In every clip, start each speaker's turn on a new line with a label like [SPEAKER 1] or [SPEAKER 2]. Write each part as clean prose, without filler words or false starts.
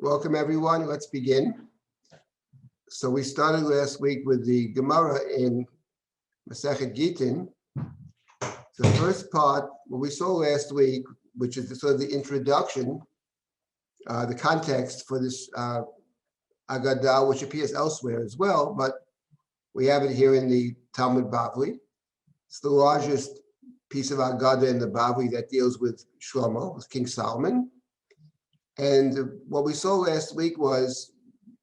[SPEAKER 1] Welcome, everyone. Let's begin. So we started last week with the Gemara in Masechet Gitin. The first part, what we saw last week, which is sort of the introduction, the context for this Agadah, which appears elsewhere as well, but we have it here in the Talmud Bavli. It's the largest piece of Agadah in the Bavli that deals with Shlomo, with King Solomon. And what we saw last week was,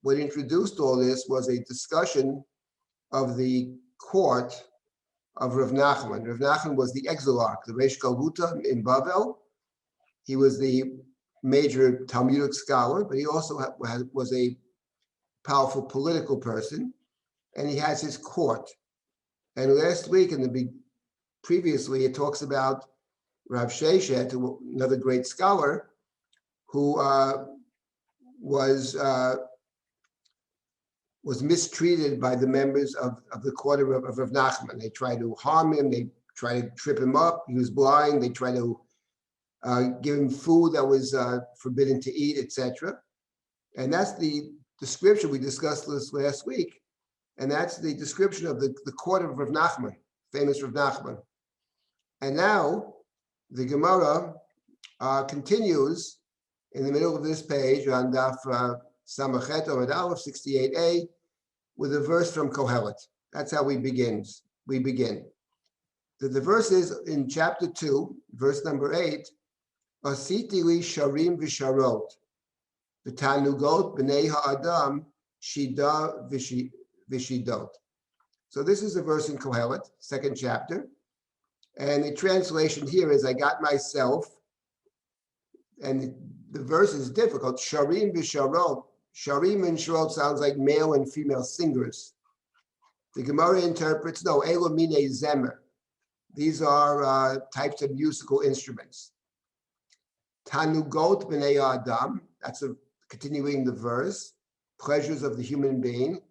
[SPEAKER 1] what introduced all this was a discussion of the court of Rav Nachman. Rav Nachman was the exilarch, the Reish Galhuta in Bavel. He was the major Talmudic scholar, but he also was a powerful political person, and he has his court. And last week, previously, it talks about Rav Sheshet, another great scholar, who was mistreated by the members of the court of Rav Nachman. They tried to harm him. They tried to trip him up. He was blind. They tried to give him food that was forbidden to eat, etc. And that's the description. We discussed this last week. And that's the description of the court of Rav Nachman, famous Rav Nachman. And now the Gemara continues in the middle of this page on Daf Samachet Amud Aleph 68a with a verse from Kohelet. That's how we begin. The verse is in chapter 2, verse number 8. Asiti li sharim v'sharot v'tanugot b'nei ha'adam shida v'shidot. So this is a verse in Kohelet, second chapter. And the translation here is, I got myself, and the verse is difficult. Sharim v'sharot. Sharim and sharot sounds like male and female singers. The Gemara interprets, no, elo mine zemer. These are types of musical instruments. Tanugot b'nei adam. That's continuing the verse. Pleasures of the human being.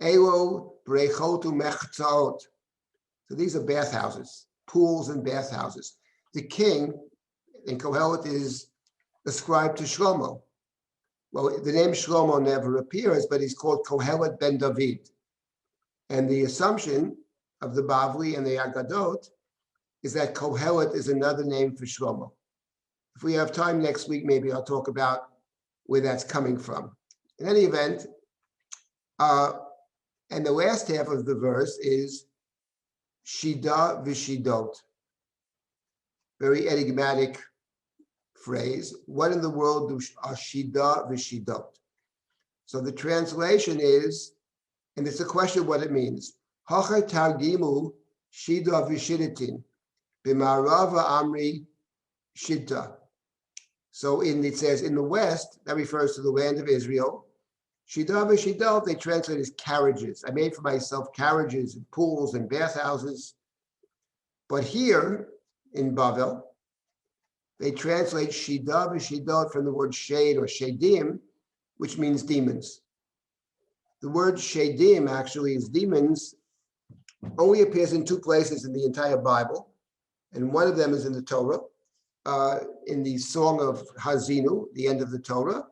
[SPEAKER 1] Elo brechot u'mechzaot. So these are bathhouses, pools and bathhouses. The king in Kohelet is ascribed to Shlomo. Well, the name Shlomo never appears, but he's called Kohelet ben David. And the assumption of the Bavli and the Agadot is that Kohelet is another name for Shlomo. If we have time next week, maybe I'll talk about where that's coming from. In any event, and the last half of the verse is Shida v'shidot. Very enigmatic phrase. What in the world are Shida v'shidot? So the translation is, and it's a question of what it means. Hacha targimu Shida v'shidatin b'marava amri shidda. So it says in the west, that refers to the land of Israel. Shida v'shidot, they translate as carriages. I made for myself carriages and pools and bathhouses. But here in Bavel, they translate Shida v'shidot from the word shade or shadim, which means demons. The word shadim actually is demons, only appears in two places in the entire Bible. And one of them is in the Torah, in the Song of Hazinu, the end of the Torah.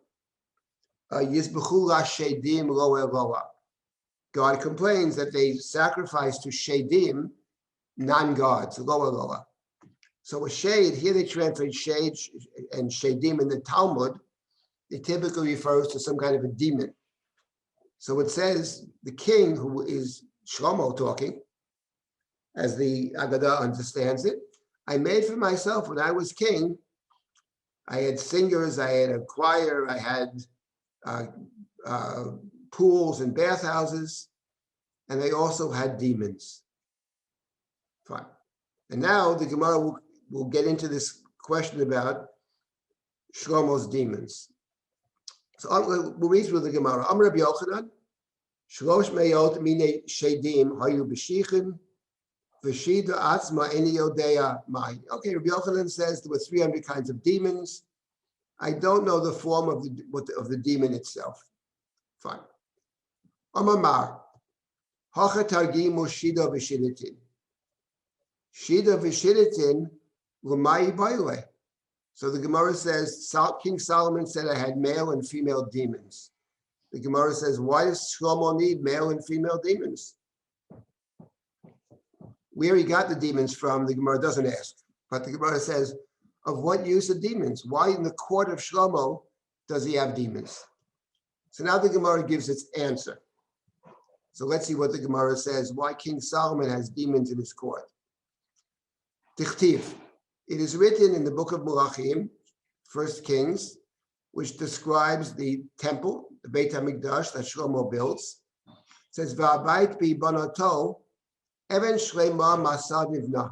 [SPEAKER 1] Yizbechu la shadim lo eloah. God complains that they sacrifice to shadim, non-gods, lo eloah. So a shade, here they translate shade and shadim in the Talmud. It typically refers to some kind of a demon. So it says the king, who is Shlomo talking, as the Agadah understands it, I made for myself when I was king, I had singers, I had a choir, I had pools and bathhouses, and they also had demons. Fine. And now the Gemara will get into this question about Shlomo's demons. So we'll read through the Gemara. Amar Rabbi Yochanan, Shlosh meyot mine shedim hayu b'shichin v'shida atzma eni yodea mai. Okay, Rabbi Yochanan says there were 300 kinds of demons. I don't know the form of the demon itself. Fine. Amar Mar, hacha targimu shida v'shidatin. Shida v'shidatin l'mai baile. So the Gemara says, King Solomon said I had male and female demons. The Gemara says, why does Shlomo need male and female demons? Where he got the demons from, the Gemara doesn't ask. But the Gemara says, of what use are demons? Why in the court of Shlomo does he have demons? So now the Gemara gives its answer. So let's see what the Gemara says, why King Solomon has demons in his court. Tichtiv. It is written in the book of Melachim, First Kings, which describes the temple, the Beit HaMikdash that Shlomo builds. It says, V'abayit b'ibanato, even shlema masad nivna.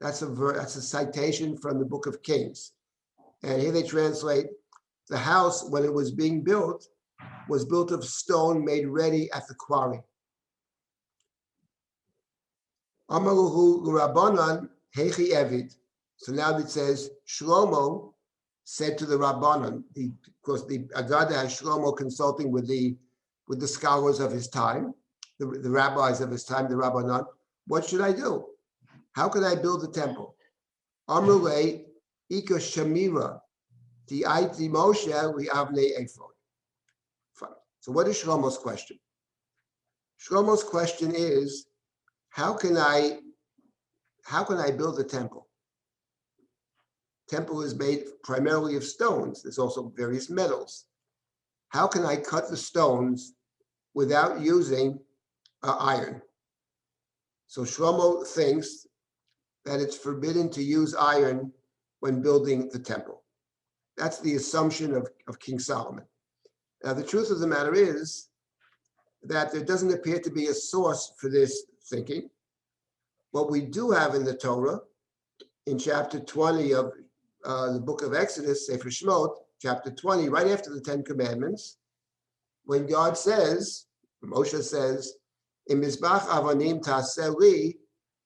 [SPEAKER 1] That's a citation from the book of Kings. And here they translate, the house, when it was being built, was built of stone made ready at the quarry. Amaruhu l'Rabbanan hechi evid. So now it says, Shlomo said to the Rabbanan, of course, the Agada has Shlomo consulting with the scholars of his time, the rabbis of his time, the Rabbanan. What should I do? How can I build the temple? Amrulei ika shamira the aiti Moshe li'avnei ephod. Fine. So what is Shlomo's question? Shlomo's question is, how can I build a temple? Temple is made primarily of stones. There's also various metals. How can I cut the stones without using iron? So Shlomo thinks that it's forbidden to use iron when building the temple. That's the assumption of King Solomon. Now, the truth of the matter is that there doesn't appear to be a source for this thinking. What we do have in the Torah, in chapter 20 of the book of Exodus, Sefer Shemot, chapter 20, right after the Ten Commandments, when God says, Moshe says, "In Mizbach Avanim Ta'aseh Li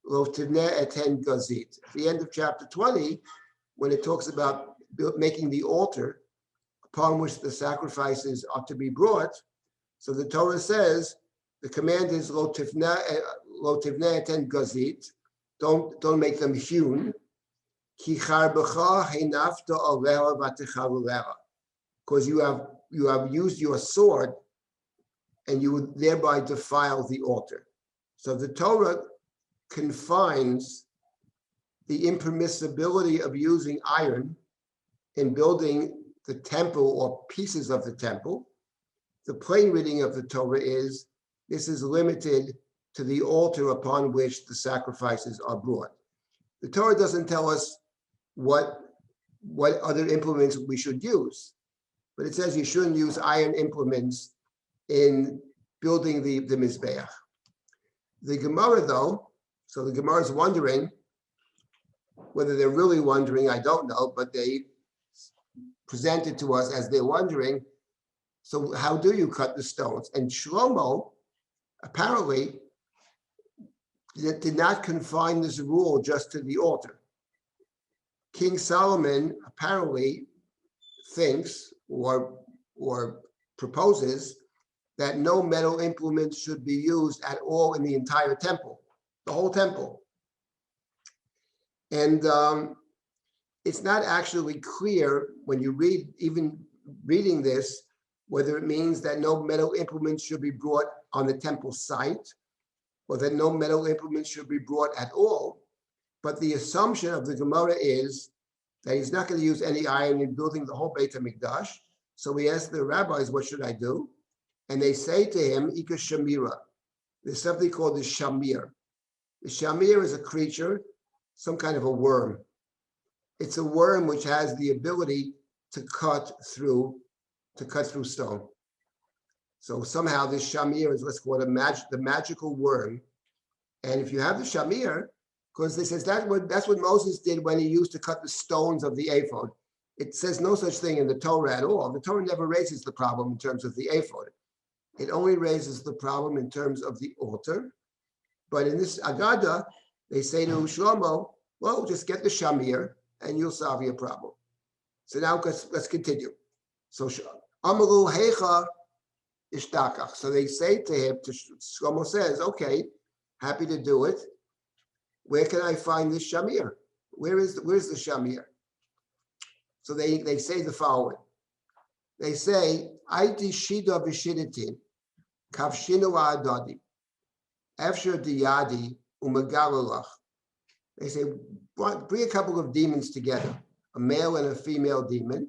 [SPEAKER 1] Lo Tivneh Eten Gazit." At the end of chapter 20, when it talks about making the altar upon which the sacrifices are to be brought, so the Torah says the command is Lo Tivneh Eten Gazit. Don't make them hewn. Because you have used your sword and you would thereby defile the altar. So the Torah confines the impermissibility of using iron in building the temple or pieces of the temple. The plain reading of the Torah is, this is limited to the altar upon which the sacrifices are brought. The Torah doesn't tell us what other implements we should use, but it says you shouldn't use iron implements in building the Mizbeach. The Gemara, though, so the Gemara is wondering, whether they're really wondering, I don't know, but they present it to us as they're wondering, so how do you cut the stones? And Shlomo apparently did not confine this rule just to the altar. King Solomon apparently thinks or proposes that no metal implements should be used at all in the entire temple, the whole temple. And it's not actually clear when you read, even reading this, whether it means that no metal implements should be brought on the temple site or that no metal implements should be brought at all. But the assumption of the Gemara is that he's not going to use any iron in building the whole Beit HaMikdash. So he asks the rabbis, what should I do? And they say to him, Ika Shamira. There's something called the Shamir. The Shamir is a creature, some kind of a worm. It's a worm which has the ability to cut through stone. So somehow this Shamir is, let's call it the magical worm. And if you have the Shamir, because this says that's what Moses did when he used to cut the stones of the ephod. It says no such thing in the Torah at all. The Torah never raises the problem in terms of the ephod. It only raises the problem in terms of the altar. But in this Agada, they say to Shlomo, well, just get the Shamir and you'll solve your problem. So now let's continue. So Amaru Hecha Ishtakach. So they say to him, Shlomo says, okay, happy to do it. Where can I find this Shamir? Where's the Shamir? So they say the following. They say, Aiti Shida Vishidatin, Kavshinu Adadi, Efsher Diyadi, Umagalulach. They say, bring a couple of demons together, a male and a female demon,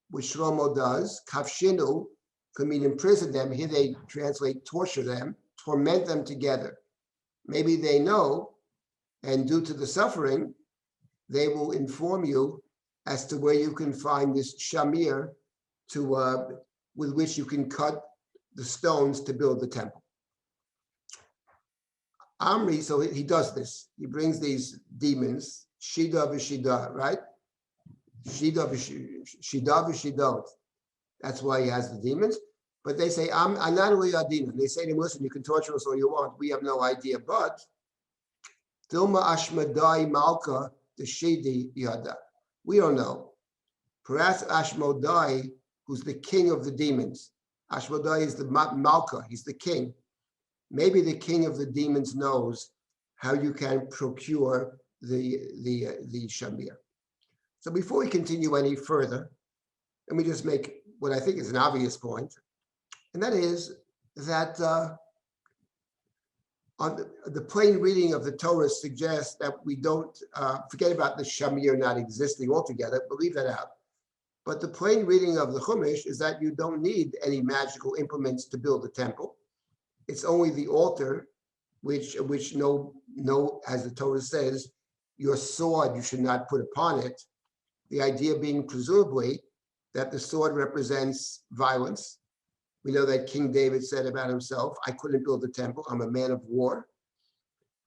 [SPEAKER 1] which Shlomo does. Kavshinu could mean imprison them. Here they translate torture them, torment them together. Maybe they know, and due to the suffering, they will inform you as to where you can find this shamir with which you can cut the stones to build the temple. Amri, so he does this. He brings these demons, Shida v'Shida, right? Shida v'Shidot. That's why he has the demons. But they say, Ananuli Adina. They say to him, listen, you can torture us all you want. We have no idea. But Dilma Ashmadai Malka the Shidi Yada. We don't know. Perhaps Ashmodai, who's the king of the demons. Ashmodai is the Malka, he's the king. Maybe the king of the demons knows how you can procure the shamir. So before we continue any further, let me just make what I think is an obvious point, and that is that on the plain reading of the Torah suggests that we don't forget about the shamir not existing altogether, but leave that out. But the plain reading of the Chumash is that you don't need any magical implements to build the temple. It's only the altar, which no, as the Torah says, your sword you should not put upon it. The idea being presumably that the sword represents violence. We know that King David said about himself, I couldn't build the temple, I'm a man of war.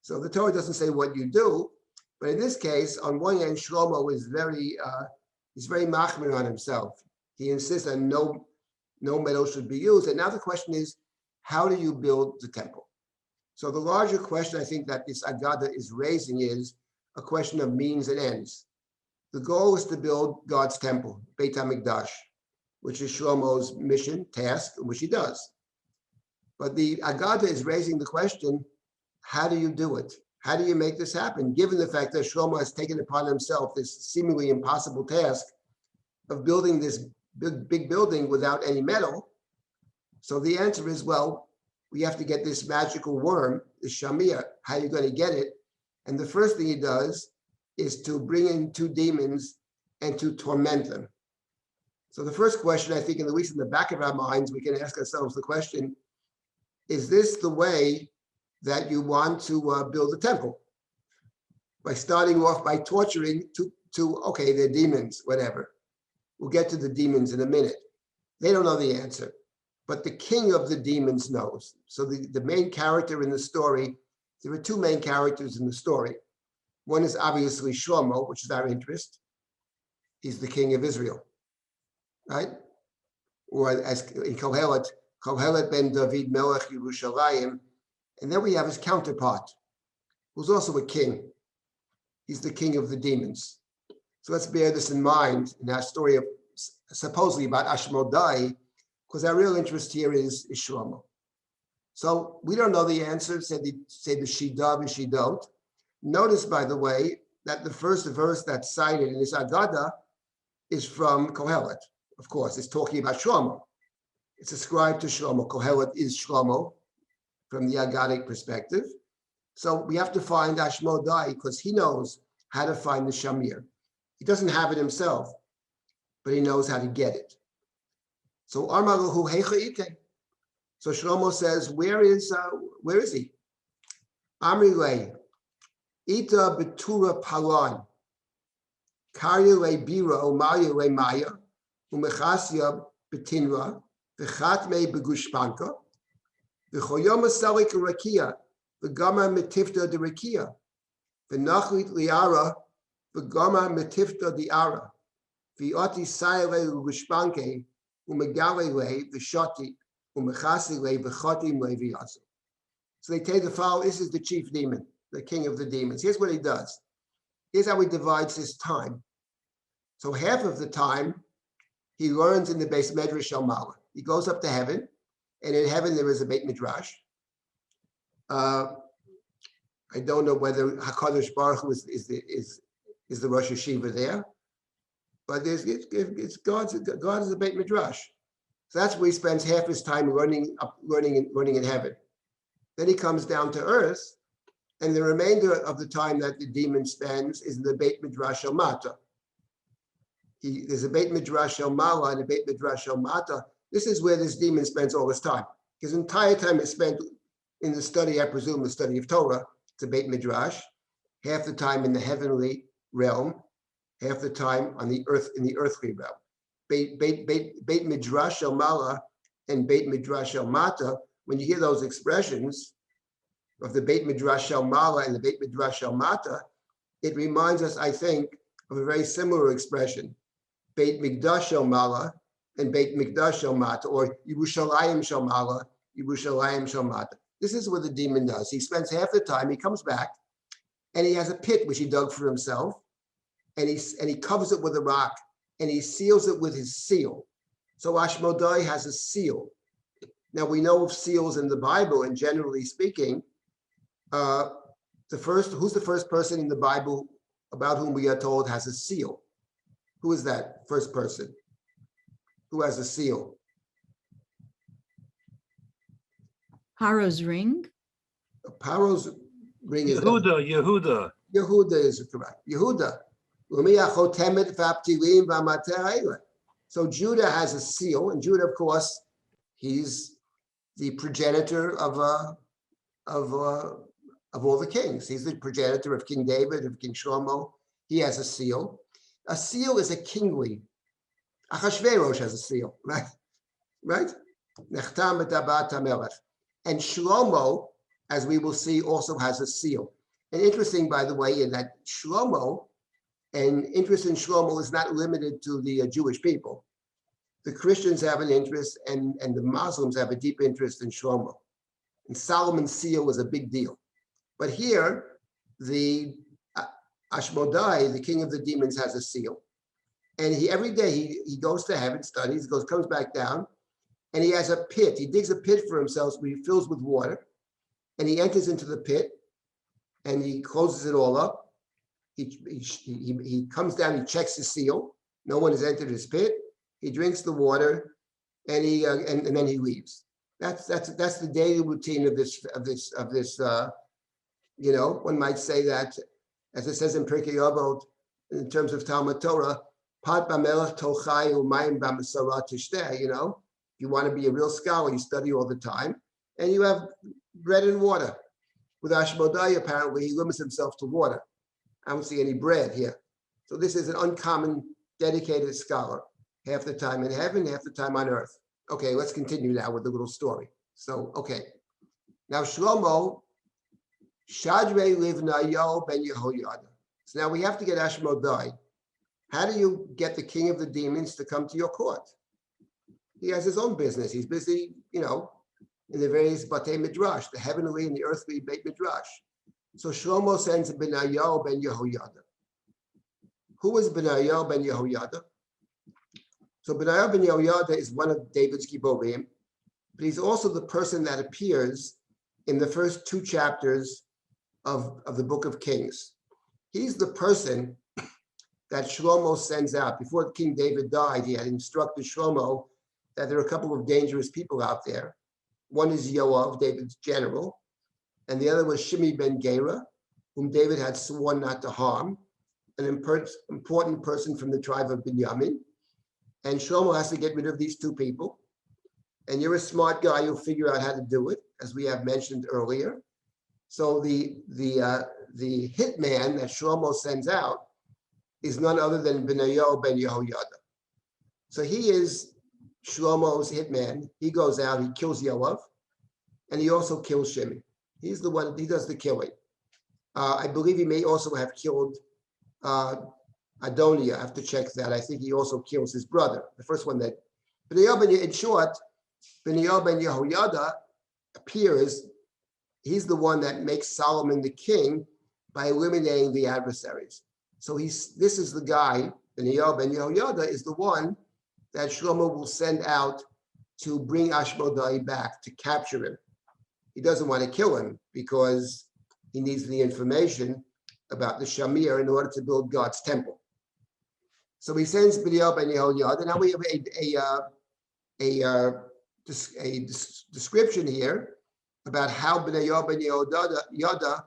[SPEAKER 1] So the Torah doesn't say what you do, but in this case, on one hand, Shlomo is he's very machmir on himself. He insists that no metal should be used. And now the question is, how do you build the temple? So the larger question I think that this Agada is raising is a question of means and ends. The goal is to build God's temple, Beit HaMikdash, which is Shlomo's mission, task, which he does. But the Agada is raising the question, how do you do it? How do you make this happen, given the fact that Shlomo has taken upon himself this seemingly impossible task of building this big building without any metal? So the answer is, well, we have to get this magical worm, the shamir. How are you going to get it? And the first thing he does is to bring in two demons and to torment them. So the first question, I think, at least in the back of our minds, we can ask ourselves the question, is this the way that you want to build a temple? By starting off by torturing okay, they're demons, whatever. We'll get to the demons in a minute. They don't know the answer, but the king of the demons knows. So the main character in the story, there are two main characters in the story. One is obviously Shlomo, which is our interest. He's the king of Israel, right? Or as in Kohelet ben David Melech Yerushalayim. And then we have his counterpart, who's also a king. He's the king of the demons. So let's bear this in mind in our story of supposedly about Ashmodai, because our real interest here is Shlomo. So we don't know the answer, say the Shida v'Shidot. Notice, by the way, that the first verse that's cited in this Agada is from Kohelet. Of course, it's talking about Shlomo. It's ascribed to Shlomo. Kohelet is Shlomo from the Agadic perspective. So we have to find Ashmodai because he knows how to find the Shamir. He doesn't have it himself, but he knows how to get it. So Armalahu Heicha Ite. So Shlomo says, where is he? Amrile, Ita Betura Palon, Karyale Bira Omaya Le Maya, Umechasya Betinra, Vechatme Begushpanka, V'choyoma Salik Rakia, V'gama Metifta de Rakia, V'nachlit Liara, V'gama Metifta de Ara, V'oti Saile Gushpanke, Umegale Le, V'shoti, Umechasi Le, V'chotim Le V'yasu. So they take the follow. This is the chief demon, the king of the demons. Here's what he does. Here's how he divides his time. So half of the time, he learns in the Beis Medrash Shel Mala. He goes up to heaven, and in heaven there is a Beit Midrash. I don't know whether Hakadosh Baruch Hu is the Rosh Yeshiva there, but it's God is a Beit Midrash. So that's where he spends half his time learning in heaven. Then he comes down to earth, and the remainder of the time that the demon spends is in the Beit Midrash El Mata. There's a Beit Midrash El Mala and a Beit Midrash El Mata. This is where this demon spends all his time. His entire time is spent in the study, I presume, the study of Torah. It's a Beit Midrash. Half the time in the heavenly realm, half the time on the earth, in the earthly realm. Beit Midrash El Mala and Beit Midrash El Mata, when you hear those expressions of the Beit Midrash El Mala and the Beit Midrash El Mata, it reminds us, I think, of a very similar expression, Beit Mikdash El Mala and Beit Mikdash El Mata, or Yerushalayim Shel Mala, Yerushalayim Shel Mata. This is what the demon does. He spends half the time, he comes back, and he has a pit which he dug for himself, and he covers it with a rock, and he seals it with his seal. So Ashmodai has a seal. Now we know of seals in the Bible, and generally speaking, who's the first person in the Bible about whom we are told has a seal? Who is that first person? Who has a seal?
[SPEAKER 2] Paro's ring.
[SPEAKER 1] Paro's ring is
[SPEAKER 3] Yehuda.
[SPEAKER 1] Yehuda is correct. Yehuda. So Judah has a seal, and Judah, of course, he's the progenitor of all the kings. He's the progenitor of King David, of King Shlomo. He has a seal. A seal is a kingly. Achashverosh has a seal, right? Right? Nechtam b'tabat hamelech. And Shlomo, as we will see, also has a seal. And interesting, by the way, in that Shlomo, and interest in Shlomo is not limited to the Jewish people. The Christians have an interest, and the Muslims have a deep interest in Shlomo. And Solomon's seal was a big deal. But here, the Ashmodai, the king of the demons, has a seal. And every day he goes to heaven, studies, comes back down, and he has a pit. He digs a pit for himself, where he fills with water, and he enters into the pit, and he closes it all up. He comes down, he checks his seal. No one has entered his pit. He drinks the water, and and then he leaves. That's the daily routine of this. One might say that, as it says in Pirkei Avot, in terms of Talmud Torah, Pat b'melech tolchai u'mayim b'masara tishteh. If you want to be a real scholar, you study all the time, and you have bread and water. With Ashmodai, apparently, he limits himself to water. I don't see any bread here. So this is an uncommon, dedicated scholar. Half the time in heaven, half the time on earth. Okay, let's continue now with the little story. So, okay. Now Shlomo, Shadrei Livnayo ben Yehoyada. So now we have to get Ashmodai. How do you get the king of the demons to come to your court? He has his own business. He's busy, in the various Batei Midrash, the heavenly and the earthly Beit Midrash. So Shlomo sends Benayahu ben Yehoyada. Who is Benayahu ben Yehoyada? So Benayahu ben Yehoyada is one of David's Giborim, but he's also the person that appears in the first two chapters of the book of Kings. He's the person that Shlomo sends out. Before King David died, he had instructed Shlomo that there are a couple of dangerous people out there. One is Yoav, David's general, and the other was Shimi ben Gera, whom David had sworn not to harm, an important person from the tribe of Binyamin. And Shlomo has to get rid of these two people. And you're a smart guy, you'll figure out how to do it, as we have mentioned earlier. So the hitman that Shlomo sends out is none other than Benayahu ben Yehoyada. So he is Shlomo's hitman. He goes out, he kills Yoav, and he also kills Shimi. He's the one, he does the killing. I believe he may also have killed Adoniah. I have to check that. I think he also kills his brother, the first one that. In short, Benayahu ben Yehoyada appears, he's the one that makes Solomon the king by eliminating the adversaries. So this is the guy, Benayahu ben Yehoyada is the one that Shlomo will send out to bring Ashmodai back, to capture him. He doesn't want to kill him because he needs the information about the Shamir in order to build God's temple. So he sends B'nai ben Yehoyada. Now we have a description here about how B'nai ben Yehoyada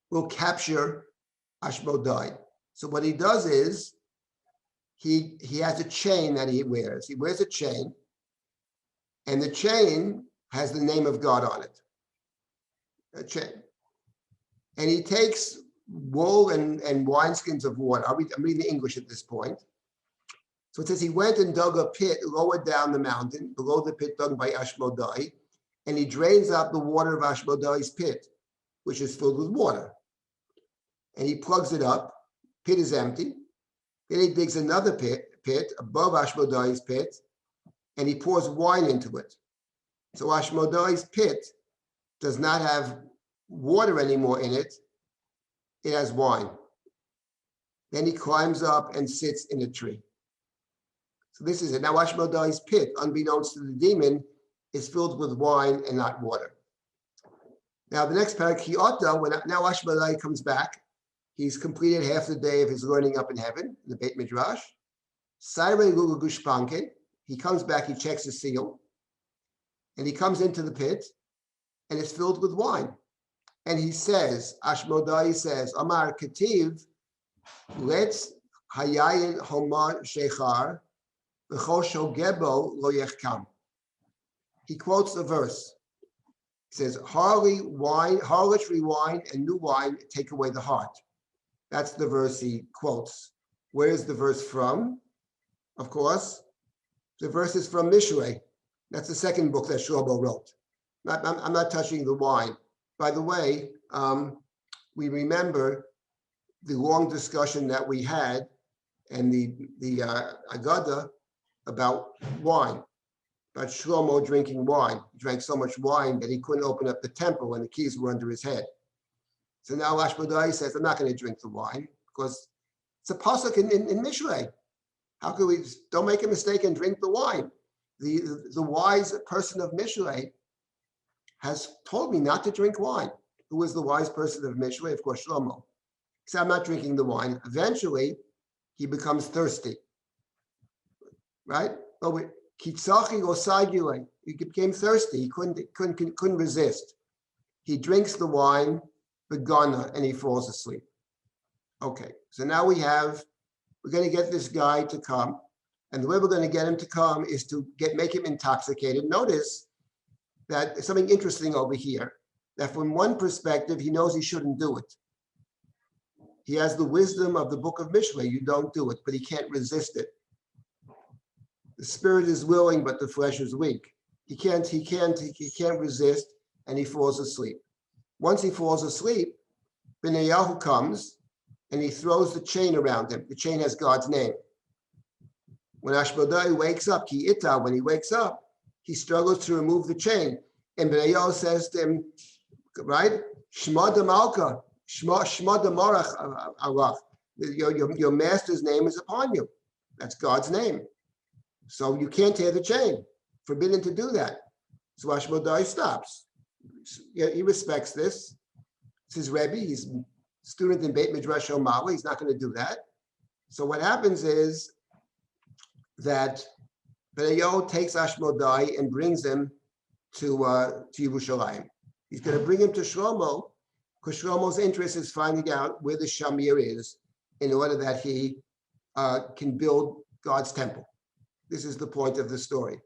[SPEAKER 1] will capture Ashmodai. So what he does is he has a chain that he wears. He wears a chain, and the chain has the name of God on it. A chain. And he takes wool and wineskins of water. I'm reading the English at this point. So it says he went and dug a pit lower down the mountain, below the pit dug by Ashmodai, and he drains out the water of Ashmodai's pit, which is filled with water. And he plugs it up. Pit is empty. Then he digs another pit above Ashmodai's pit, and he pours wine into it. So Ashmodai's pit does not have water anymore in it. It has wine. Then he climbs up and sits in a tree. So this is it. Now Ashmodai's pit, unbeknownst to the demon, is filled with wine and not water. Now the next paragraph, when now Ashmodai comes back, he's completed half the day of his learning up in heaven, in the Beit Midrash. He comes back, he checks the seal, and he comes into the pit, and it's filled with wine. And he says, Ashmodai says, Amar Ketiv, let's hayayin homar shechar, v'chol shogebo lo yechkam. He quotes a verse. He says, harlotry wine and new wine take away the heart. That's the verse he quotes. Where is the verse from? Of course, the verse is from Mishlei. That's the second book that Shlomo wrote. I'm not touching the wine. By the way, we remember the long discussion that we had and the Agada about wine, about Shlomo drinking wine. He drank so much wine that he couldn't open up the temple and the keys were under his head. So now Ashmodai says, I'm not going to drink the wine because it's a pasuk in Mishlei. How can we, don't make a mistake and drink the wine. The wise person of Mishlei has told me not to drink wine. Who is the wise person of Mishlei? Of course, Shlomo. He said, I'm not drinking the wine. Eventually, he becomes thirsty. Right? He became thirsty. He couldn't resist. He drinks the wine, begana, and he falls asleep. Okay, so now we're going to get this guy to come. And the way we're going to get him to come is to make him intoxicated. Notice that there's something interesting over here, that from one perspective, he knows he shouldn't do it. He has the wisdom of the book of Mishlei. You don't do it, but he can't resist it. The spirit is willing, but the flesh is weak. He can't resist, and he falls asleep. Once he falls asleep, Benyahu comes, and he throws the chain around him. The chain has God's name. When Ashmodai wakes up, when he wakes up, he struggles to remove the chain. And Benyahu says to him, right? Shma de Malka, Shma de Marach Allah. Your master's name is upon you. That's God's name. So you can't tear the chain. Forbidden to do that. So Ashmodai stops. He respects this. It's his Rabbi. He's a student in Beit Midrash Omawa. He's not going to do that. So what happens is that Benyahu takes Ashmodai and brings him to Yerushalayim. He's going to bring him to Shlomo because Shlomo's interest is finding out where the Shamir is in order that he can build God's temple. This is the point of the story.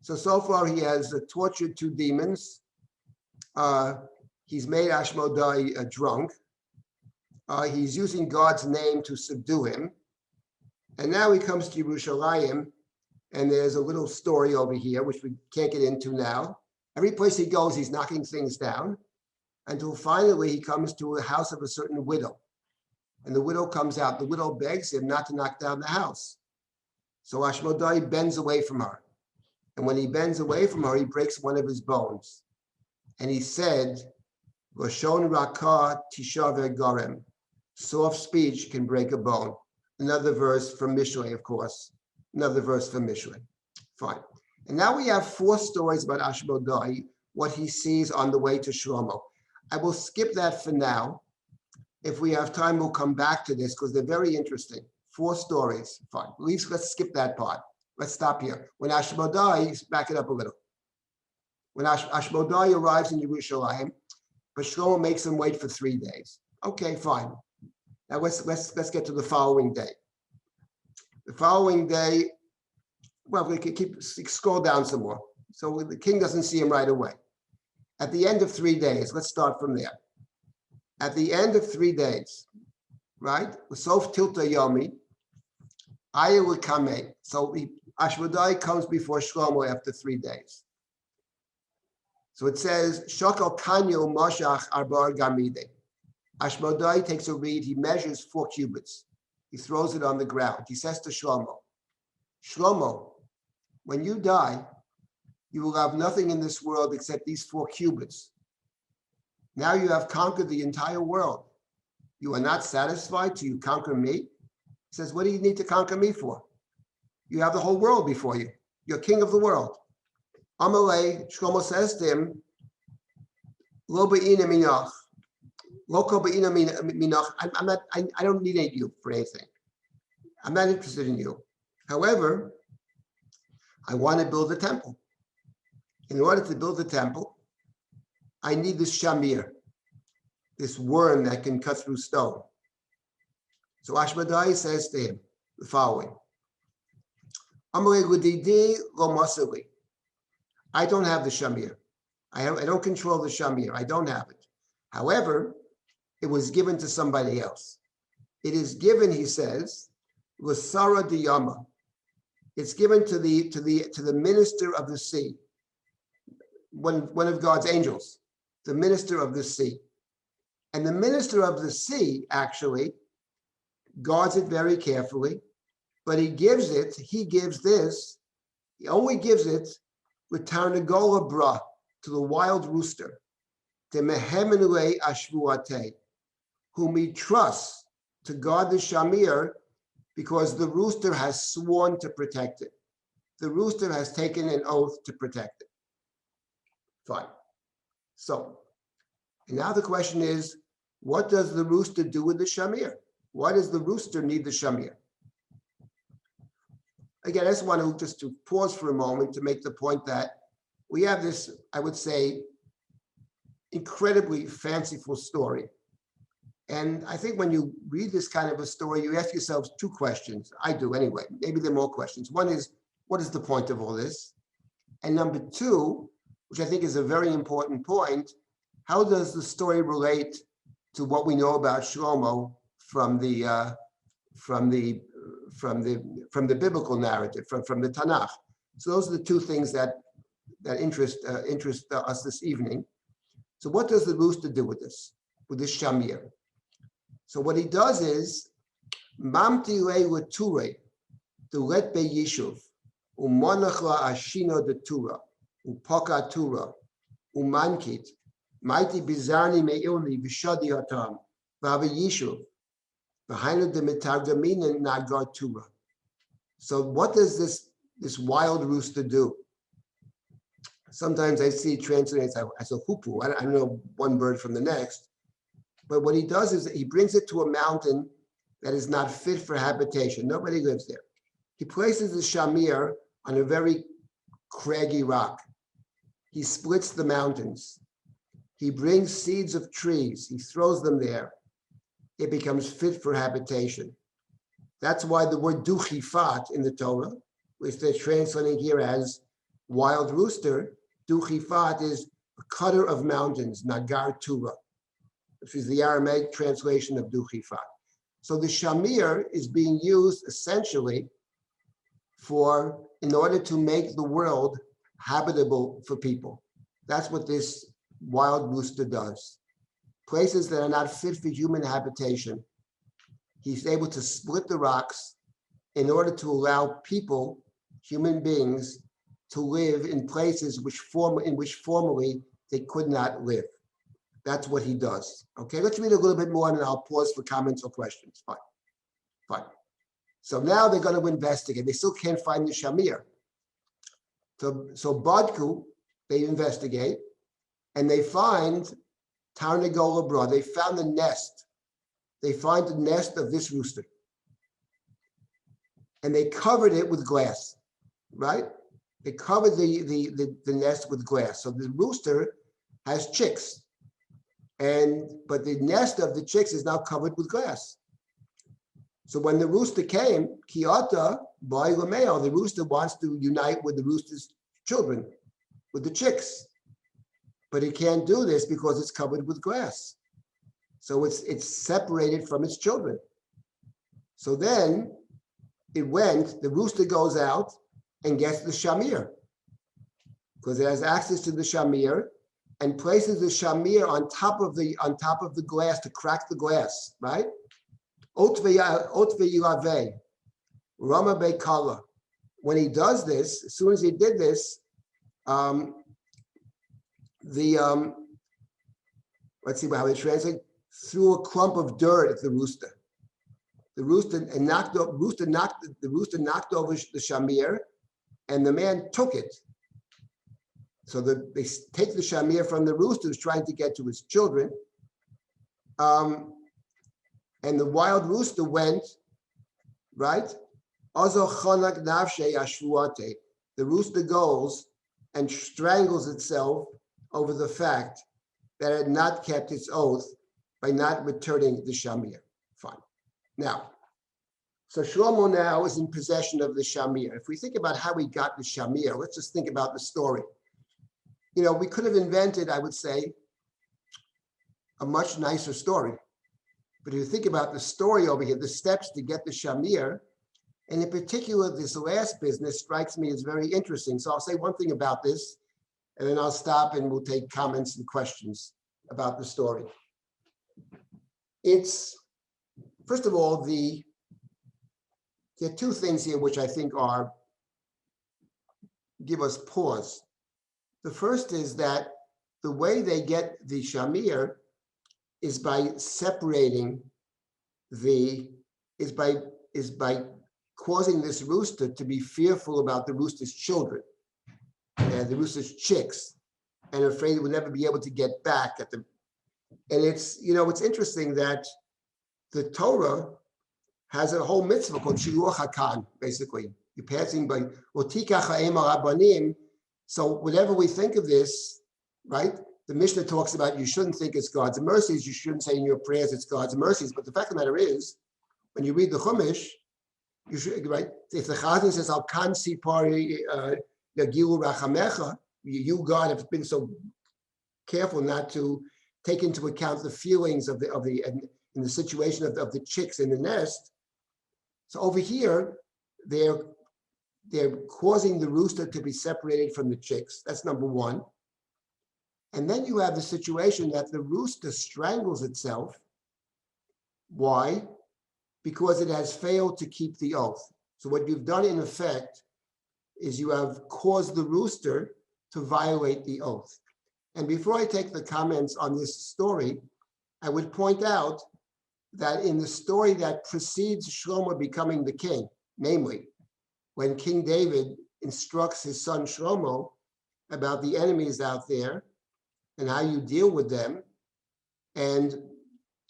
[SPEAKER 1] So far he has tortured two demons. He's made Ashmodai drunk. He's using God's name to subdue him. And now he comes to Yerushalayim, and there's a little story over here, which we can't get into now. Every place he goes, he's knocking things down until finally he comes to a house of a certain widow. And the widow comes out. The widow begs him not to knock down the house. So Ashmodai bends away from her. And when he bends away from her, he breaks one of his bones. And he said, Lashon Rakah Tishaver Garem. Soft speech can break a bone. Another verse from Mishlei, of course. Another verse from Mishlei. Fine. And now we have 4 stories about Ashmodai, what he sees on the way to Shlomo. I will skip that for now. If we have time, we'll come back to this because they're very interesting. 4 stories. Fine. At least let's skip that part. Let's stop here. When Ashmodai, back it up a little. When Ashmodai arrives in Yerushalayim, but Shlomo makes him wait for 3 days. Okay, fine. Now let's get to the following day. The following day, well, we can scroll down some more. So the king doesn't see him right away. At the end of 3 days, let's start from there. At the end of 3 days, right? Sof tilta yomi, ayel. So Ashmodai comes before Shlomo after 3 days. So it says, Shokal Kanyo Moshach Arbar Gamide. Ashmodai takes a reed, he measures 4 cubits. He throws it on the ground. He says to Shlomo, Shlomo, when you die, you will have nothing in this world except these 4 cubits. Now you have conquered the entire world. You are not satisfied till you conquer me? He says, what do you need to conquer me for? You have the whole world before you. You're king of the world. Amalei, Shlomo says to him, Lo ba'ina minach. Lo ko ba'ina minach. I don't need you for anything. I'm not interested in you. However, I want to build a temple. In order to build a temple, I need this shamir, this worm that can cut through stone. So Ashmodai says to him the following. Amalei l'didi lo masali. I don't have the shamir. I don't control the shamir. I don't have it. However, it was given to somebody else. It is given, he says, l'sara diyama. It's given to the minister of the sea, one of God's angels, the minister of the sea. And the minister of the sea actually guards it very carefully, but he only gives it with Tarnagola Bra, to the wild rooster, to Mehemenule Ashvuate, whom he trusts to guard the Shamir because the rooster has sworn to protect it. The rooster has taken an oath to protect it. Fine. So, now the question is, what does the rooster do with the Shamir? Why does the rooster need the Shamir? Again, I just want to pause for a moment to make the point that we have this, I would say, incredibly fanciful story. And I think when you read this kind of a story, you ask yourselves 2 questions. I do anyway. Maybe there are more questions. One is, what is the point of all this? And number 2, which I think is a very important point, how does the story relate to what we know about Shlomo from the biblical narrative, from the Tanakh? So those are the 2 things that interest us this evening. So what does the rooster do with this shamir? So what he does is, mamti le leture, the let be yishuv, umonachla ashino de tura, upaka tura, umankit, mighty bizarni meilni vishadi hatam, vava yishuv, behind the mitargamina nagar tura. So what does this wild rooster do? Sometimes I see it translated as a hupu. I don't know one bird from the next. But what he does is he brings it to a mountain that is not fit for habitation. Nobody lives there. He places the shamir on a very craggy rock. He splits the mountains. He brings seeds of trees. He throws them there. It becomes fit for habitation. That's why the word duchifat in the Torah, which they're translating here as wild rooster, duchifat is a cutter of mountains, nagar tura, which is the Aramaic translation of duchifat. So the shamir is being used essentially in order to make the world habitable for people. That's what this wild rooster does. Places that are not fit for human habitation, he's able to split the rocks in order to allow people, human beings, to live in places in which formerly they could not live. That's what he does. Okay, let's read a little bit more and I'll pause for comments or questions. Fine. So now they're going to investigate. They still can't find the shamir. So Badku, they investigate and they find Tarnagola Bra. They found the nest they find the nest of this rooster. And they covered it with glass, right? They covered the nest with glass. So the rooster has chicks. But the nest of the chicks is now covered with glass. So when the rooster came, Kiata, by Lameo, the rooster wants to unite with the rooster's children, with the chicks. But it can't do this because it's covered with glass. So it's separated from its children. So then the rooster goes out and gets the shamir, because it has access to the shamir, and places the shamir on top of the glass to crack the glass, right? Rama Bekala. When he does this, as soon as he did this, let's see how they translate, threw a clump of dirt at the rooster. The rooster knocked over the shamir, and the man took it. So they take the shamir from the rooster who's trying to get to his children. And the wild rooster went, right? The rooster goes and strangles itself over the fact that it had not kept its oath by not returning the shamir. Fine. Now, so Shlomo now is in possession of the shamir. If we think about how we got the shamir, let's just think about the story. We could have invented, I would say, a much nicer story. But if you think about the story over here, the steps to get the shamir, and in particular, this last business strikes me as very interesting. So I'll say one thing about this, and then I'll stop and we'll take comments and questions about the story. First of all, there are two things here which I think give us pause. The first is that the way they get the shamir is by separating is by causing this rooster to be fearful about the rooster's children and the rooster's chicks, and afraid it would never be able to get back at them. And it's interesting that the Torah has a whole mitzvah called Shiluach HaKan, basically. You're passing by Otikach ha'em ha'rabanim. So whatever we think of this, right? The Mishnah talks about you shouldn't think it's God's mercies. You shouldn't say in your prayers it's God's mercies. But the fact of the matter is, when you read the Chumash, you should, right? If the Chazan says, "Al kan sipari yagilu rachamecha," you God have been so careful not to take into account the feelings of the in the situation of the chicks in the nest. So over here, they're causing the rooster to be separated from the chicks. That's number one. And then you have the situation that the rooster strangles itself. Why? Because it has failed to keep the oath. So what you've done in effect is you have caused the rooster to violate the oath. And before I take the comments on this story, I would point out that in the story that precedes Shlomo becoming the king, namely, when King David instructs his son Shlomo about the enemies out there and how you deal with them, and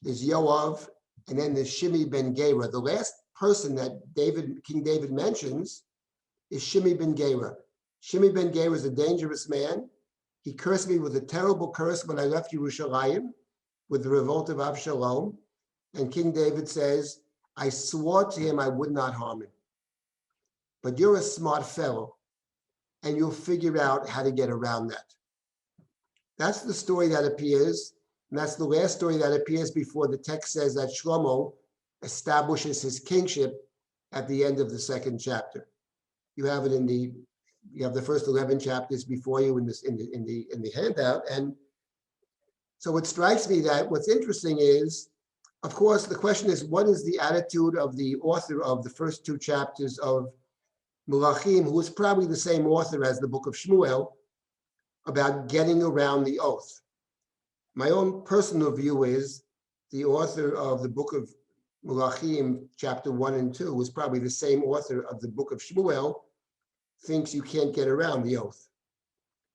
[SPEAKER 1] there's Yoav, and then there's Shimei ben Gera. The last person that King David mentions is Shimei ben Gera. Shimei ben Gera is a dangerous man. He cursed me with a terrible curse when I left Yerushalayim with the revolt of Avshalom. And King David says, I swore to him I would not harm him. But you're a smart fellow, and you'll figure out how to get around that. That's the story that appears, and that's the last story that appears before the text says that Shlomo establishes his kingship at the end of the second chapter. You have it you have the first 11 chapters before you in the handout, and so it strikes me that what's interesting is, of course, the question is, what is the attitude of the author of the first two chapters of Melachim, who is probably the same author as the book of Shmuel, about getting around the oath? My own personal view is the author of the book of Melachim, chapter 1 and 2, was probably the same author of the book of Shmuel, thinks you can't get around the oath.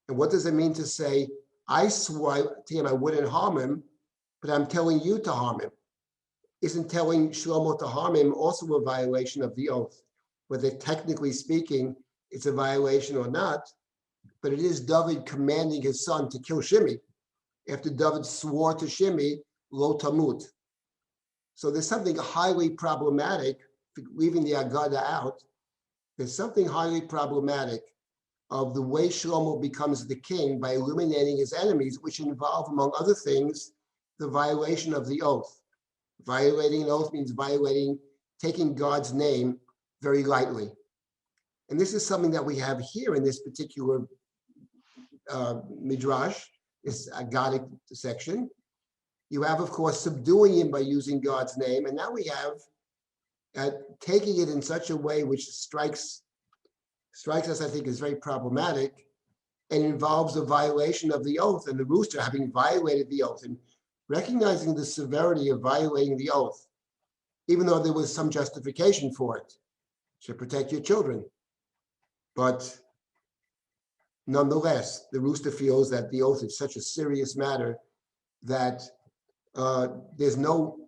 [SPEAKER 1] And what does it mean to say, I swore to him I wouldn't harm him, but I'm telling you to harm him? isn't telling Shlomo to harm him also a violation of the oath? Whether technically speaking, it's a violation or not, but it is David commanding his son to kill Shimei after David swore to Shimei, lo tamut. So there's something highly problematic, leaving the Agada out, there's something highly problematic of the way Shlomo becomes the king by eliminating his enemies, which involve, among other things, the violation of the oath. Violating an oath means taking God's name very lightly. And this is something that we have here in this particular midrash, this Agadic section. You have, of course, subduing him by using God's name. And now we have taking it in such a way which strikes us, I think, is very problematic and involves a violation of the oath and the rooster having violated the oath and recognizing the severity of violating the oath, even though there was some justification for it, to protect your children. But nonetheless, the rooster feels that the oath is such a serious matter that there's no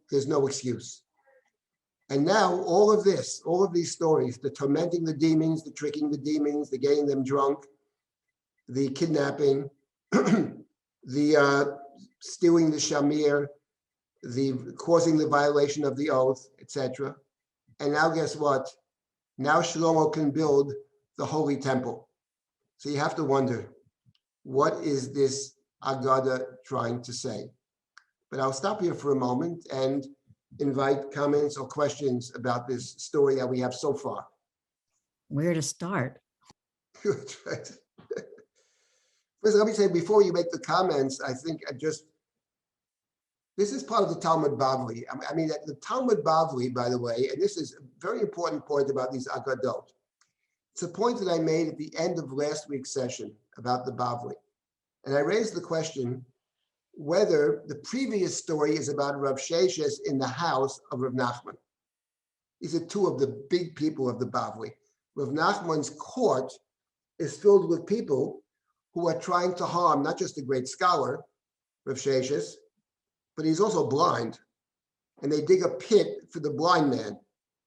[SPEAKER 1] excuse. And now all of these stories, the tormenting the demons, the tricking the demons, the getting them drunk, the kidnapping, the stealing the shamir, the causing the violation of the oath, etc. And now guess what? Now Shlomo can build the holy temple. So you have to wonder, what is this Agada trying to say? But I'll stop here for a moment and invite comments or questions about this story that we have so far.
[SPEAKER 2] Where to start?
[SPEAKER 1] That's right. First, let me say, before you make the comments, I think this is part of the Talmud Bavli. I mean, the Talmud Bavli, by the way, and this is a very important point about these Agadot. It's a point that I made at the end of last week's session about the Bavli. And I raised the question whether the previous story is about Rav Sheshes in the house of Rav Nachman. These are two of the big people of the Bavli. Rav Nachman's court is filled with people who are trying to harm not just a great scholar, Rav Sheshes, but he's also blind. And they dig a pit for the blind man.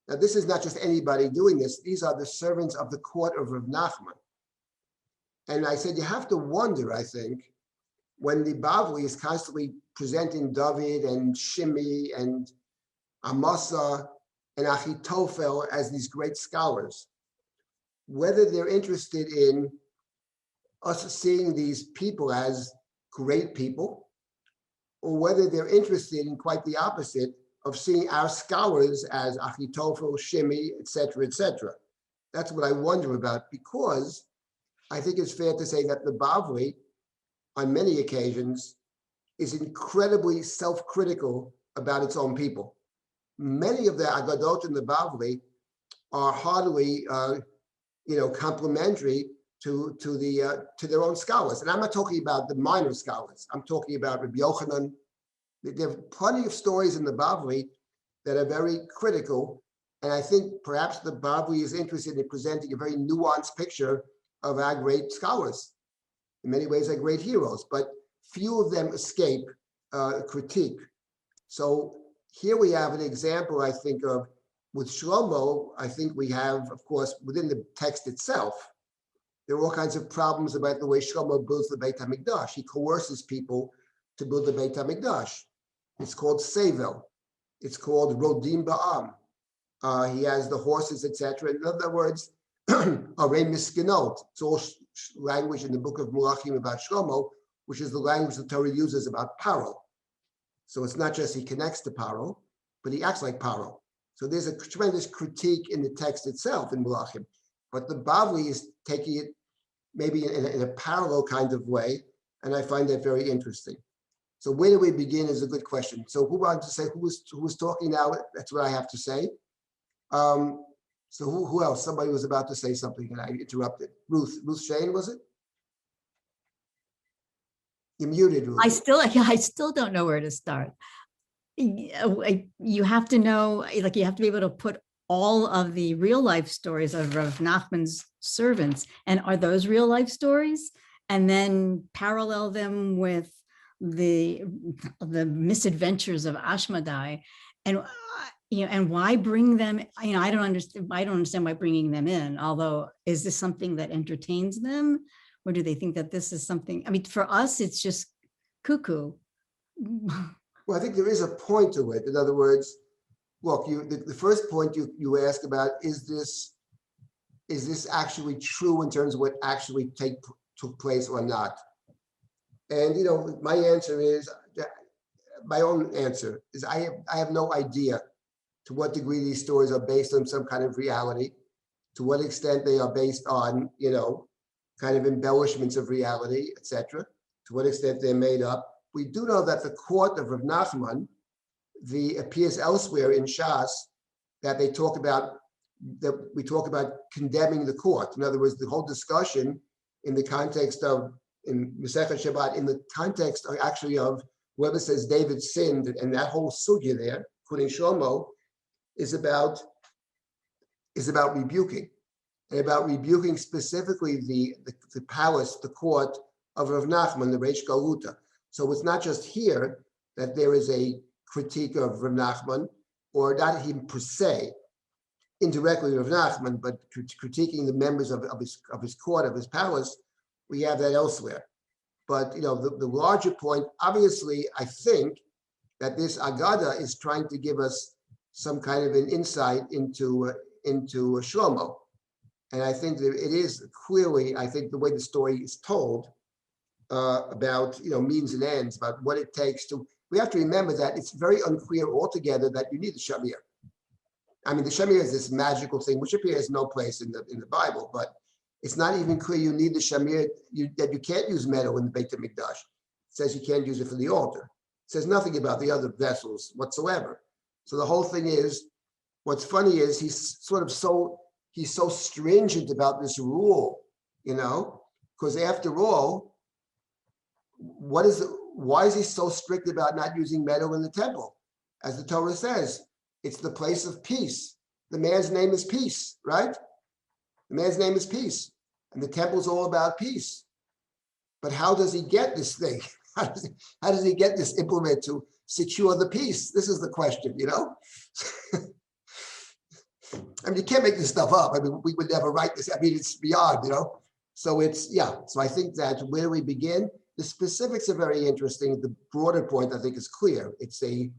[SPEAKER 1] Now, this is not just anybody doing this. These are the servants of the court of Rav Nachman. And I said, you have to wonder, I think, when the Bavli is constantly presenting David and Shimei and Amasa and Achitophel as these great scholars, whether they're interested in us seeing these people as great people, or whether they're interested in quite the opposite of seeing our scholars as Achitophel, Shimei, etc., etc. That's what I wonder about, because I think it's fair to say that the Bavli, on many occasions, is incredibly self-critical about its own people. Many of the Agadot in the Bavli are heartily, complimentary to their own scholars. And I'm not talking about the minor scholars. I'm talking about Rabbi Yochanan. There are plenty of stories in the Bavli that are very critical. And I think perhaps the Bavli is interested in presenting a very nuanced picture of our great scholars. In many ways, they're great heroes, but few of them escape critique. So here we have an example, I think, of with Shlomo. I think we have, of course, within the text itself, there are all kinds of problems about the way Shlomo builds the Beit HaMikdash. He coerces people to build the Beit HaMikdash. It's called Sevel. It's called Rodim Ba'am. He has the horses, etc. In other words, Arei Miskinot. It's all language in the book of Mulachim about Shlomo, which is the language the Torah uses about Paro. So it's not just he connects to Paro, but he acts like Paro. So there's a tremendous critique in the text itself in Mulachim. But the Bavli is taking it maybe in a parallel kind of way, and I find that very interesting. So where do we begin is a good question. So who wants to say, who was talking now? That's what I have to say. So who else? Somebody was about to say something and I interrupted. Ruth Shane, was it? You're muted, Ruth.
[SPEAKER 2] I still don't know where to start. You have to know, like, you have to be able to put all of the real life stories of Rav Nachman's servants. And are those real life stories? And then parallel them with the misadventures of Ashmedai and why bring them, I don't understand why bringing them in, although is this something that entertains them? Or do they think that this is something, for us, it's just cuckoo.
[SPEAKER 1] Well, I think there is a point to it. In other words, look, the first point you ask about, is this actually true in terms of what actually took place or not? And my answer is, my own answer is, I have no idea to what degree these stories are based on some kind of reality, to what extent they are based on, kind of embellishments of reality, etc. To what extent they're made up. We do know that the court of Rav Nachman, appears elsewhere in Shas, that we talk about condemning the court. In other words, the whole discussion in the context of, in Masechet Shabbat, in the context actually of whoever says David sinned, and that whole sugya there, including Shlomo, is about rebuking, and about rebuking specifically the palace, the court of Rav Nachman, the Reish Galuta. So it's not just here that there is a critique of Rav Nachman, or not him per se, indirectly Rav Nachman, but critiquing the members of his court, of his palace. We have that elsewhere. But the larger point, obviously, I think that this Agada is trying to give us some kind of an insight into Shlomo. And I think that it is clearly, I think the way the story is told, about means and ends, about what it takes to. We have to remember that it's very unclear altogether that you need the shamir. The shamir is this magical thing which appears no place in the Bible, but it's not even clear you need the shamir, that you can't use metal in the Beit HaMikdash. It says you can't use it for the altar. It says nothing about the other vessels whatsoever. So the whole thing is, what's funny is he's so stringent about this rule, because after all, why is he so strict about not using metal in the temple? As the Torah says, it's the place of peace. The man's name is peace, right? The man's name is peace. And the temple's all about peace. But how does he get this thing? How does he get this implement to secure the peace? This is the question, you can't make this stuff up. We would never write this. It's beyond, So so I think that where we begin, the specifics are very interesting. The broader point, I think, is clear. It's a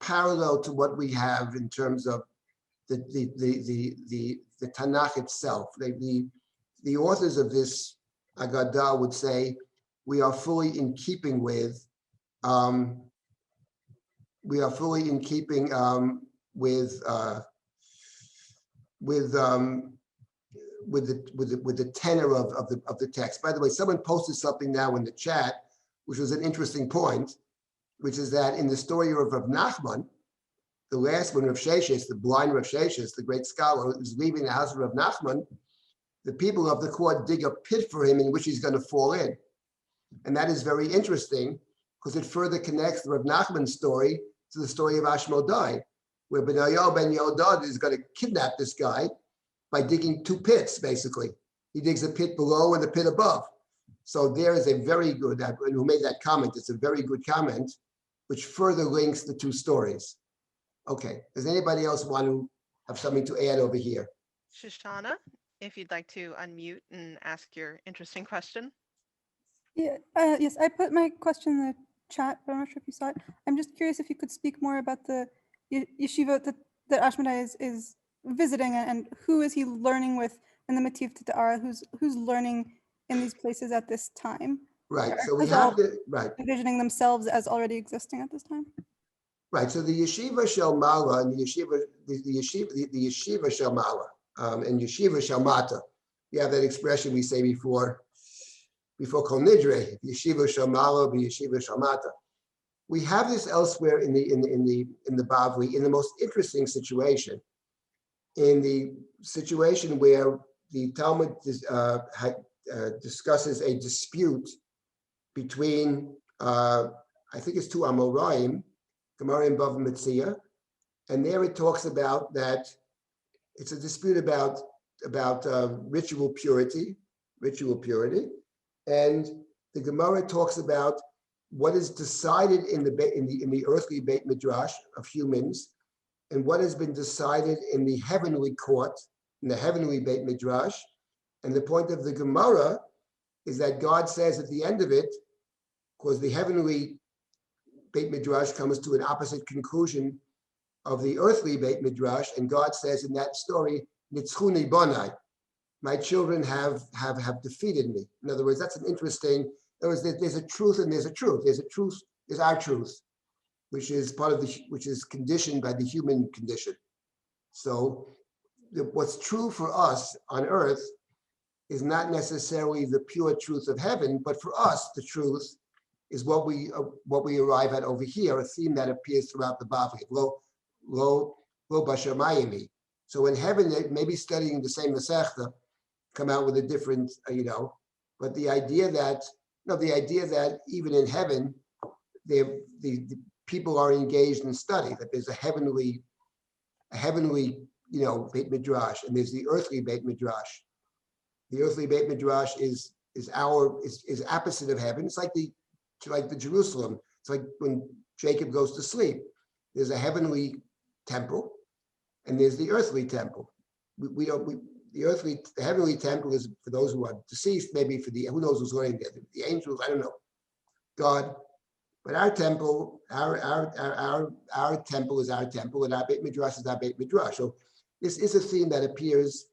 [SPEAKER 1] parallel to what we have in terms of the Tanakh itself. The authors of this Agadah would say we are fully in keeping with the tenor of the text. By the way, someone posted something now in the chat, which was an interesting point, which is that in the story of Rav Nachman, the last one, Rav Sheshes, the blind Rav Sheshes, the great scholar, who is leaving the house of Rav Nachman, the people of the court dig a pit for him in which he's going to fall in. And that is very interesting because it further connects the Rav Nachman story to the story of Ashmodai, where Benayahu ben Yodad is going to kidnap this guy by digging two pits, basically. He digs a pit below and a pit above. So there is a very good, who made that comment, it's a very good comment, which further links the two stories. Okay, does anybody else want to have something to add over here?
[SPEAKER 3] Shoshana, if you'd like to unmute and ask your interesting question.
[SPEAKER 4] Yeah, yes, I put my question in the chat, but I'm not sure if you saw it. I'm just curious if you could speak more about the yeshiva that Ashmodai is visiting, and who is he learning with in the Mativ Ta'ara, who's learning in these places at this time?
[SPEAKER 1] Right, so we have
[SPEAKER 4] envisioning themselves as already existing at this time.
[SPEAKER 1] Right, so the yeshiva shel mala and the yeshiva shel mala and yeshiva shel mata. You have that expression we say before Kol Nidre, yeshiva shel mala, yeshiva shel mata. We have this elsewhere in the Bavli in the most interesting situation. In the situation where the Talmud discusses a dispute between, I think it's two Amoraim, Gemara and Bava Metzia, and there it talks about that it's a dispute about ritual purity, and the Gemara talks about what is decided in the earthly Beit Midrash of humans, and what has been decided in the heavenly court, in the heavenly Beit Midrash. And the point of the Gemara is that God says at the end of it, because the heavenly Beit Midrash comes to an opposite conclusion of the earthly Beit Midrash, and God says in that story, Nitzchuni bonai, my children have defeated me. In other words, that's an interesting, in other words, there's a truth and there's a truth. There's a truth, there's our truth, which is part of which is conditioned by the human condition. So what's true for us on earth is not necessarily the pure truth of heaven, but for us, the truth is what we arrive at over here, a theme that appears throughout the Bavli. Lo bashamayimi. So in heaven, they may be studying the same Masechta, come out with a different, but the idea that even in heaven, the people are engaged in study, that there's a heavenly, Beit Midrash, and there's the earthly Beit Midrash. The earthly Beit Midrash is opposite of heaven. It's like the Jerusalem. It's like when Jacob goes to sleep. There's a heavenly temple, and there's the earthly temple. The heavenly temple is for those who are deceased, maybe for who knows who's going there, the angels, I don't know, God. But our temple, our temple is our temple, and our Beit Midrash is our Beit Midrash. So this is a theme that appears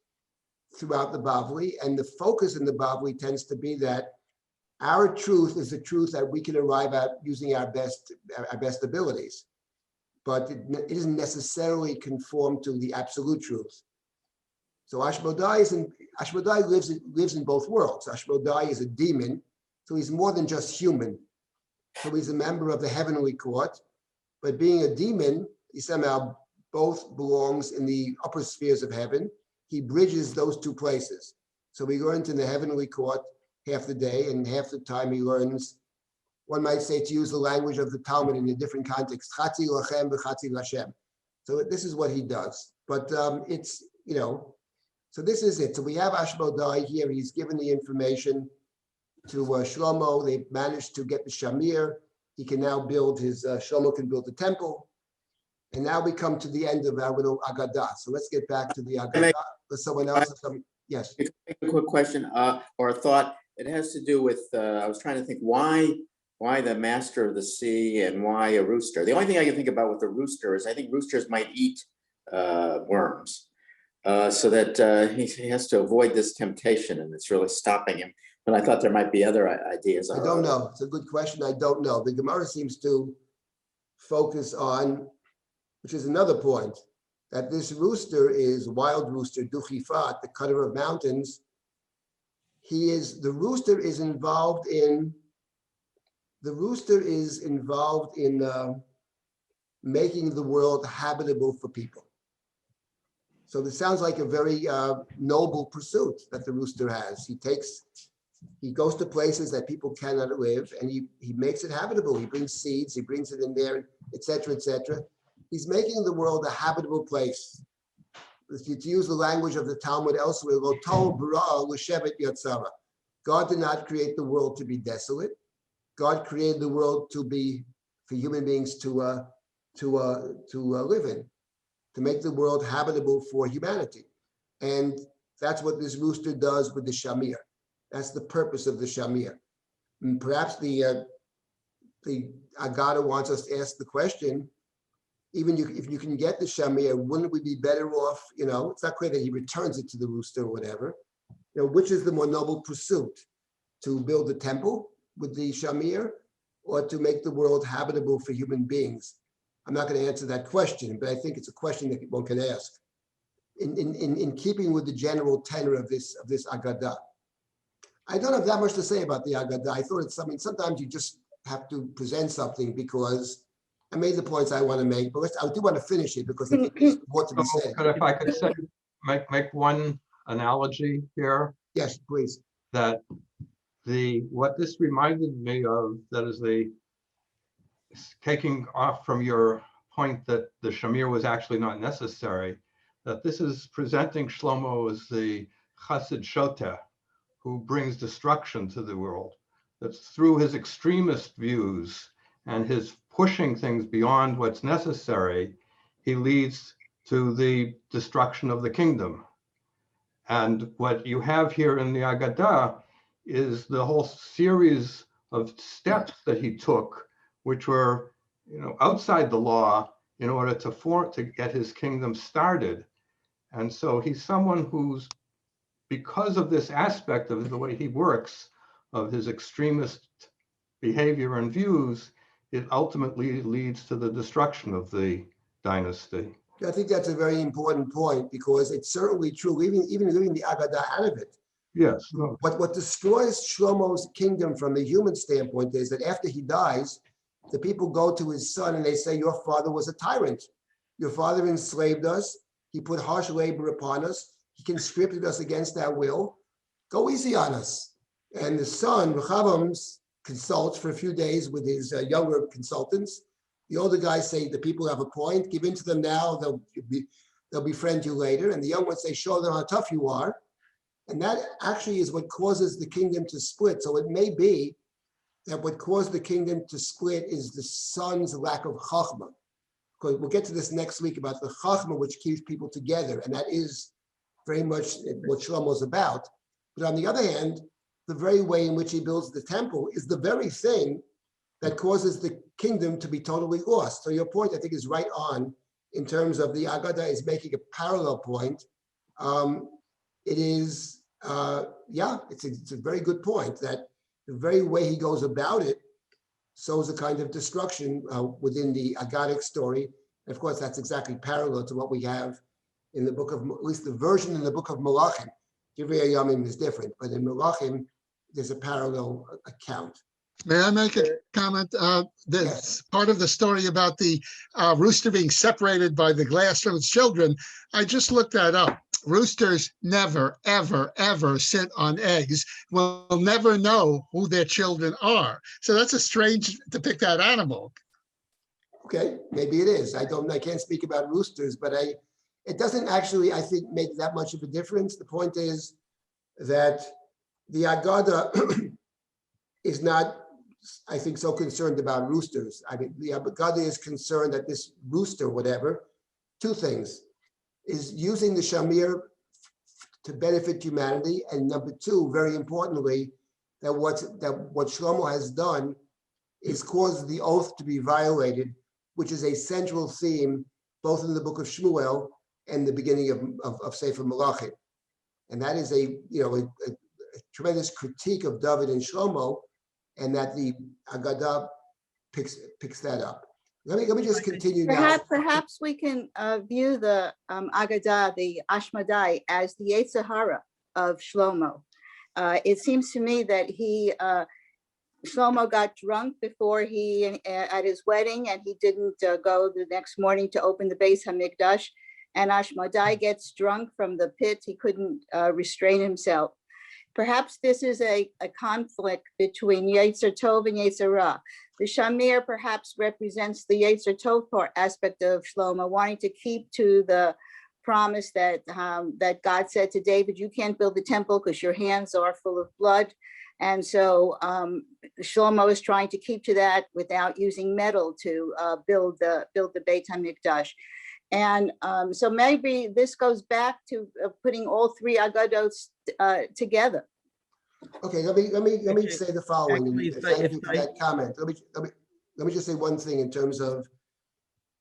[SPEAKER 1] throughout the Bavli, and the focus in the Bavli tends to be that our truth is the truth that we can arrive at using our best abilities, but it isn't necessarily conform to the absolute truth. So Ashmodai lives in both worlds. Ashmodai is a demon, so he's more than just human. So he's a member of the heavenly court, but being a demon, he somehow both belongs in the upper spheres of heaven. He bridges those two places. So he learns in the heavenly court half the day, and half the time he learns, one might say, to use the language of the Talmud in a different context, Chatzi lachem v'chatzi lashem. So this is what he does. But it's, so this is it. So we have Ashmodai here. He's given the information to Shlomo. They've managed to get the Shamir. He can now build Shlomo can build the temple. And now we come to the end of our little Agadah. So let's get back to the Agadah. Does someone else have some? Yes.
[SPEAKER 5] A quick question or a thought. It has to do with, I was trying to think why the master of the sea and why a rooster. The only thing I can think about with the rooster is I think roosters might eat worms. So that he has to avoid this temptation, and it's really stopping him. But I thought there might be other ideas.
[SPEAKER 1] I don't know. It's a good question. I don't know. The Gemara seems to focus on, which is another point, that this rooster is wild rooster, Duchifat, the cutter of mountains. The rooster is involved in making the world habitable for people. So this sounds like a very noble pursuit that the rooster has. He goes to places that people cannot live, and he makes it habitable. He brings seeds, he brings it in there, etc., etc. He's making the world a habitable place. To use the language of the Talmud elsewhere, God did not create the world to be desolate. God created the world to be for human beings to live in, to make the world habitable for humanity. And that's what this rooster does with the Shamir. That's the purpose of the Shamir. And perhaps the Agada wants us to ask the question, if you can get the Shamir, wouldn't we be better off, it's not clear that he returns it to the rooster or whatever. Which is the more noble pursuit? To build a temple with the Shamir, or to make the world habitable for human beings? I'm not going to answer that question, but I think it's a question that one can ask in keeping with the general tenor of this Agadah. I don't have that much to say about the Agadah. I thought it's something, sometimes you just have to present something because I made the points I want to make, but I do want to finish it because I think there's more to be said.
[SPEAKER 6] If I could say, make one analogy here.
[SPEAKER 1] Yes, please.
[SPEAKER 6] That what this reminded me of, that is taking off from your point that the Shamir was actually not necessary, that this is presenting Shlomo as the Chassid Shoteh, who brings destruction to the world. that through his extremist views and his pushing things beyond what's necessary, he leads to the destruction of the kingdom. And what you have here in the Agadah is the whole series of steps that he took, which were, outside the law, in order to get his kingdom started. And so he's someone who's, because of this aspect of the way he works, of his extremist behavior and views, it ultimately leads to the destruction of the dynasty.
[SPEAKER 1] I think that's a very important point, because it's certainly true, even leaving the Agadah out of it.
[SPEAKER 6] Yes. No.
[SPEAKER 1] What destroys Shlomo's kingdom from the human standpoint is that after he dies, the people go to his son and they say, your father was a tyrant. Your father enslaved us. He put harsh labor upon us. He conscripted us against our will. Go easy on us. And the son, Rechavam, consults for a few days with his younger consultants. The older guys say, the people have a point, give in to them now, they'll befriend you later. And the young ones say, show them how tough you are. And that actually is what causes the kingdom to split. So it may be that what caused the kingdom to split is the son's lack of chachma. Because we'll get to this next week about the chachma, which keeps people together. And that is very much what Shlomo's about. But on the other hand, the very way in which he builds the temple is the very thing that causes the kingdom to be totally lost. So your point, I think, is right on in terms of the Agadah is making a parallel point. It is, it's a very good point that the very way he goes about it sows a kind of destruction within the Agadic story. And of course, that's exactly parallel to what we have in the book of, at least the version in the book of Malachim. Divrei Yamim is different, but in Malachim, there's a parallel account.
[SPEAKER 7] May I make a comment? There's
[SPEAKER 1] Yes.
[SPEAKER 7] part of the story about the rooster being separated by the glass from its children. I just looked that up. Roosters never, ever, ever sit on eggs. Will never know who their children are. So that's a strange to pick that animal.
[SPEAKER 1] Okay, maybe it is. I can't speak about roosters, but it doesn't actually, I think, make that much of a difference. The point is that the Agadah is not, I think, so concerned about roosters. I mean, the Agadah is concerned that this rooster, whatever, two things, is using the Shamir to benefit humanity, and number two, very importantly, that what Shlomo has done is caused the oath to be violated, which is a central theme both in the book of Shmuel and the beginning of Sefer Malachim. And that is a tremendous critique of David and Shlomo, and that the Agadah picks that up. Let me just continue now.
[SPEAKER 8] Perhaps we can view the Agadah, the Ashmadai, as the Yetzer Hara of Shlomo. It seems to me that Shlomo got drunk before at his wedding, and he didn't go the next morning to open the Beis HaMikdash. And Ashmadai gets drunk from the pit. He couldn't restrain himself. Perhaps this is a conflict between Yetzer Tov and Yetzer Ra. The Shamir perhaps represents the Yetzer Tov aspect of Shlomo, wanting to keep to the promise that God said to David, you can't build the temple because your hands are full of blood. And so Shlomo is trying to keep to that without using metal to build the Beit HaMikdash. And so maybe this goes back to putting all three Agadot together.
[SPEAKER 1] Okay, let me say the following.
[SPEAKER 9] Actually,
[SPEAKER 1] And thank you for that comment. Let me just say one thing in terms of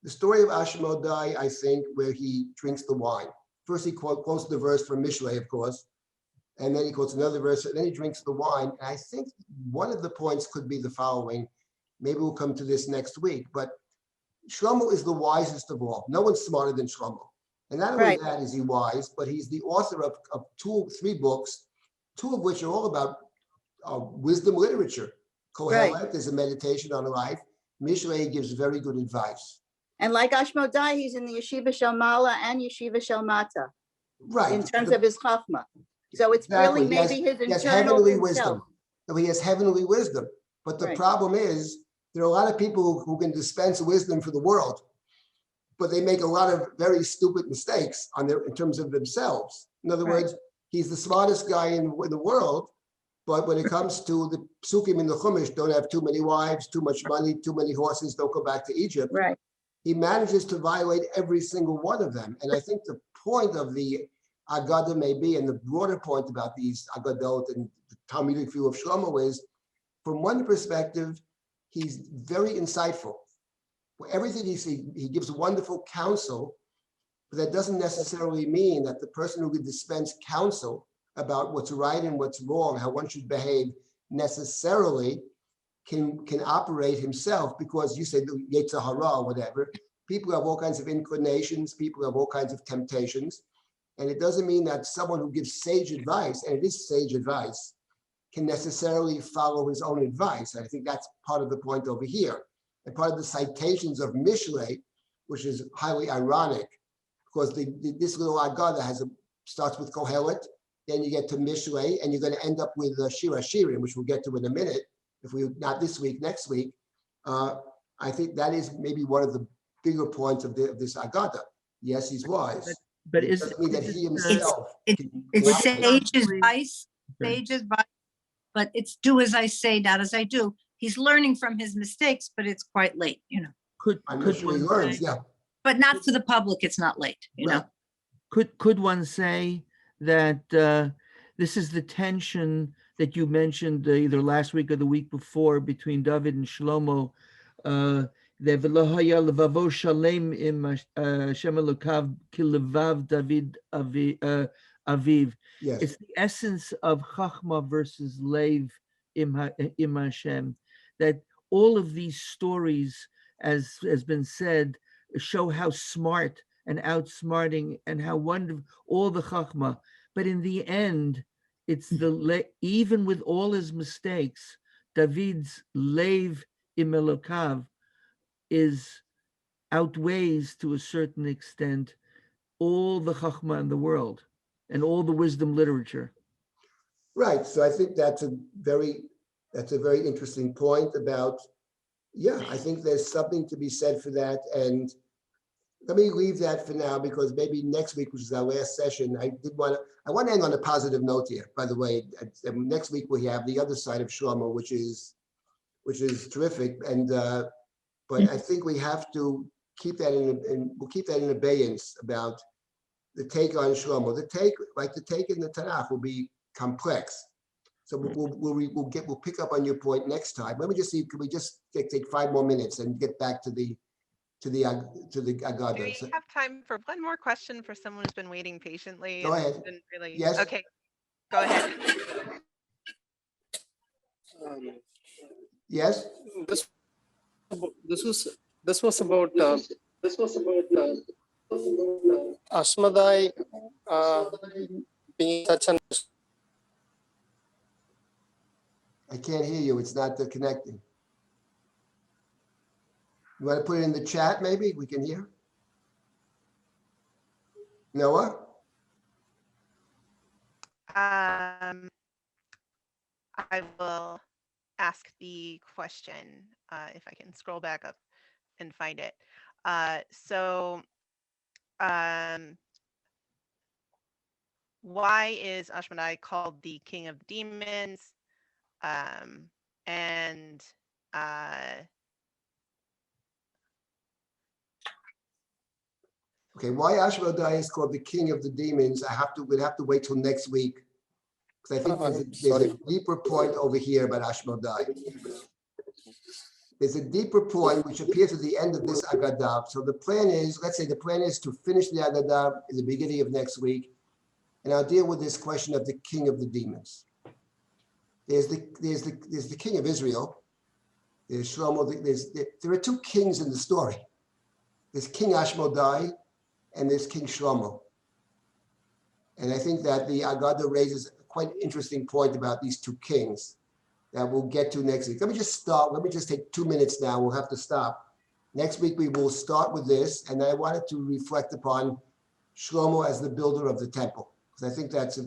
[SPEAKER 1] the story of Ashmodai, I think, where he drinks the wine. First, he quotes the verse from Mishlei, of course, and then he quotes another verse, and then he drinks the wine. And I think one of the points could be the following. Maybe we'll come to this next week, but Shlomo is the wisest of all. No one's smarter than Shlomo. And not only that is he wise, but he's the author of three books, two of which are all about wisdom literature. Kohelet is a meditation on life. Mishlei gives very good advice.
[SPEAKER 8] And like Ashmodai, he's in the Yeshiva Shel Mala and Yeshiva Shel Mata.
[SPEAKER 1] Right.
[SPEAKER 8] In terms of his chachma. So it's
[SPEAKER 1] Exactly.
[SPEAKER 8] really maybe his internal
[SPEAKER 1] heavenly
[SPEAKER 8] himself.
[SPEAKER 1] wisdom. So he has heavenly wisdom. But the problem is, there are a lot of people who can dispense wisdom for the world, but they make a lot of very stupid mistakes in terms of themselves. In other words, he's the smartest guy in the world, But when it comes to the psukim in the Chumash, don't have too many wives, too much money, too many horses, don't go back to Egypt.
[SPEAKER 8] Right.
[SPEAKER 1] He manages to violate every single one of them. And I think the point of the Agadah may be, and the broader point about these Agadot and the Talmudic view of Shlomo is, from one perspective, he's very insightful. For everything he gives wonderful counsel, but that doesn't necessarily mean that the person who could dispense counsel about what's right and what's wrong, how one should behave, necessarily can operate himself, because you say the Yetzer Hara or whatever. People have all kinds of inclinations, people have all kinds of temptations. And it doesn't mean that someone who gives sage advice, and it is sage advice, can necessarily follow his own advice. And I think that's part of the point over here. And part of the citations of Mishlei, which is highly ironic, because this little Agadah starts with Kohelet, then you get to Mishlei, and you're going to end up with Shir Hashirim, which we'll get to in a minute. If we not this week, next week. I think that is maybe one of the bigger points of this Agadah. Yes, he's wise.
[SPEAKER 9] But
[SPEAKER 1] it doesn't mean that he himself
[SPEAKER 10] it's
[SPEAKER 1] cooperate.
[SPEAKER 10] sage advice, but it's do as I say, not as I do. He's learning from his mistakes, but it's quite late, you know.
[SPEAKER 1] I'm not sure he learns, yeah.
[SPEAKER 10] But not for the public, it's not late, you know.
[SPEAKER 9] Could one say that this is the tension that you mentioned either last week or the week before between David and Shlomo? David Aviv.
[SPEAKER 1] Yes.
[SPEAKER 9] It's the essence of Chachma versus Lev im Hashem, that all of these stories, as has been said, show how smart and outsmarting and how wonderful all the Chachma. But in the end, it's even with all his mistakes, David's Lev im Elokav outweighs to a certain extent all the Chachma in the world and all the wisdom literature.
[SPEAKER 1] Right. So I think that's a very interesting point about, I think there's something to be said for that. And let me leave that for now, because maybe next week, which is our last session, I want to end on a positive note here, by the way. Next week we have the other side of Shlomo, which is terrific. And but I think we have to keep that we'll keep that in abeyance about the take on Shlomo. The take in the Tanakh will be complex. So we'll pick up on your point next time. Let me just see. Can we just take 5 more minutes and get back to the Agadah?
[SPEAKER 3] Do we have time for one more question for someone who's been waiting patiently?
[SPEAKER 1] Go ahead. Yes.
[SPEAKER 3] Okay. Go ahead.
[SPEAKER 1] Yes.
[SPEAKER 11] This was about Ashmadai being such an.
[SPEAKER 1] I can't hear you. It's not connecting. You want to put it in the chat, maybe? We can hear. Noah?
[SPEAKER 3] I will ask the question if I can scroll back up and find it. Why is Ashmadai called the king of demons?
[SPEAKER 1] Okay, why Ashmadai is called the king of the demons? We'd have to wait till next week, because I think there's a deeper point over here about Ashmadai. There's a deeper point which appears at the end of this Agadah. So the plan is, let's say the plan is to finish the Agadah in the beginning of next week, and I'll deal with this question of the king of the demons. There's the king of Israel. There's Shlomo. There are 2 kings in the story. There's King Ashmadai and there's King Shlomo. And I think that the Agadah raises a quite interesting point about these 2 kings that we'll get to next week. Let me just take 2 minutes now. We'll have to stop. Next week, we will start with this. And I wanted to reflect upon Shlomo as the builder of the temple, because I think that's,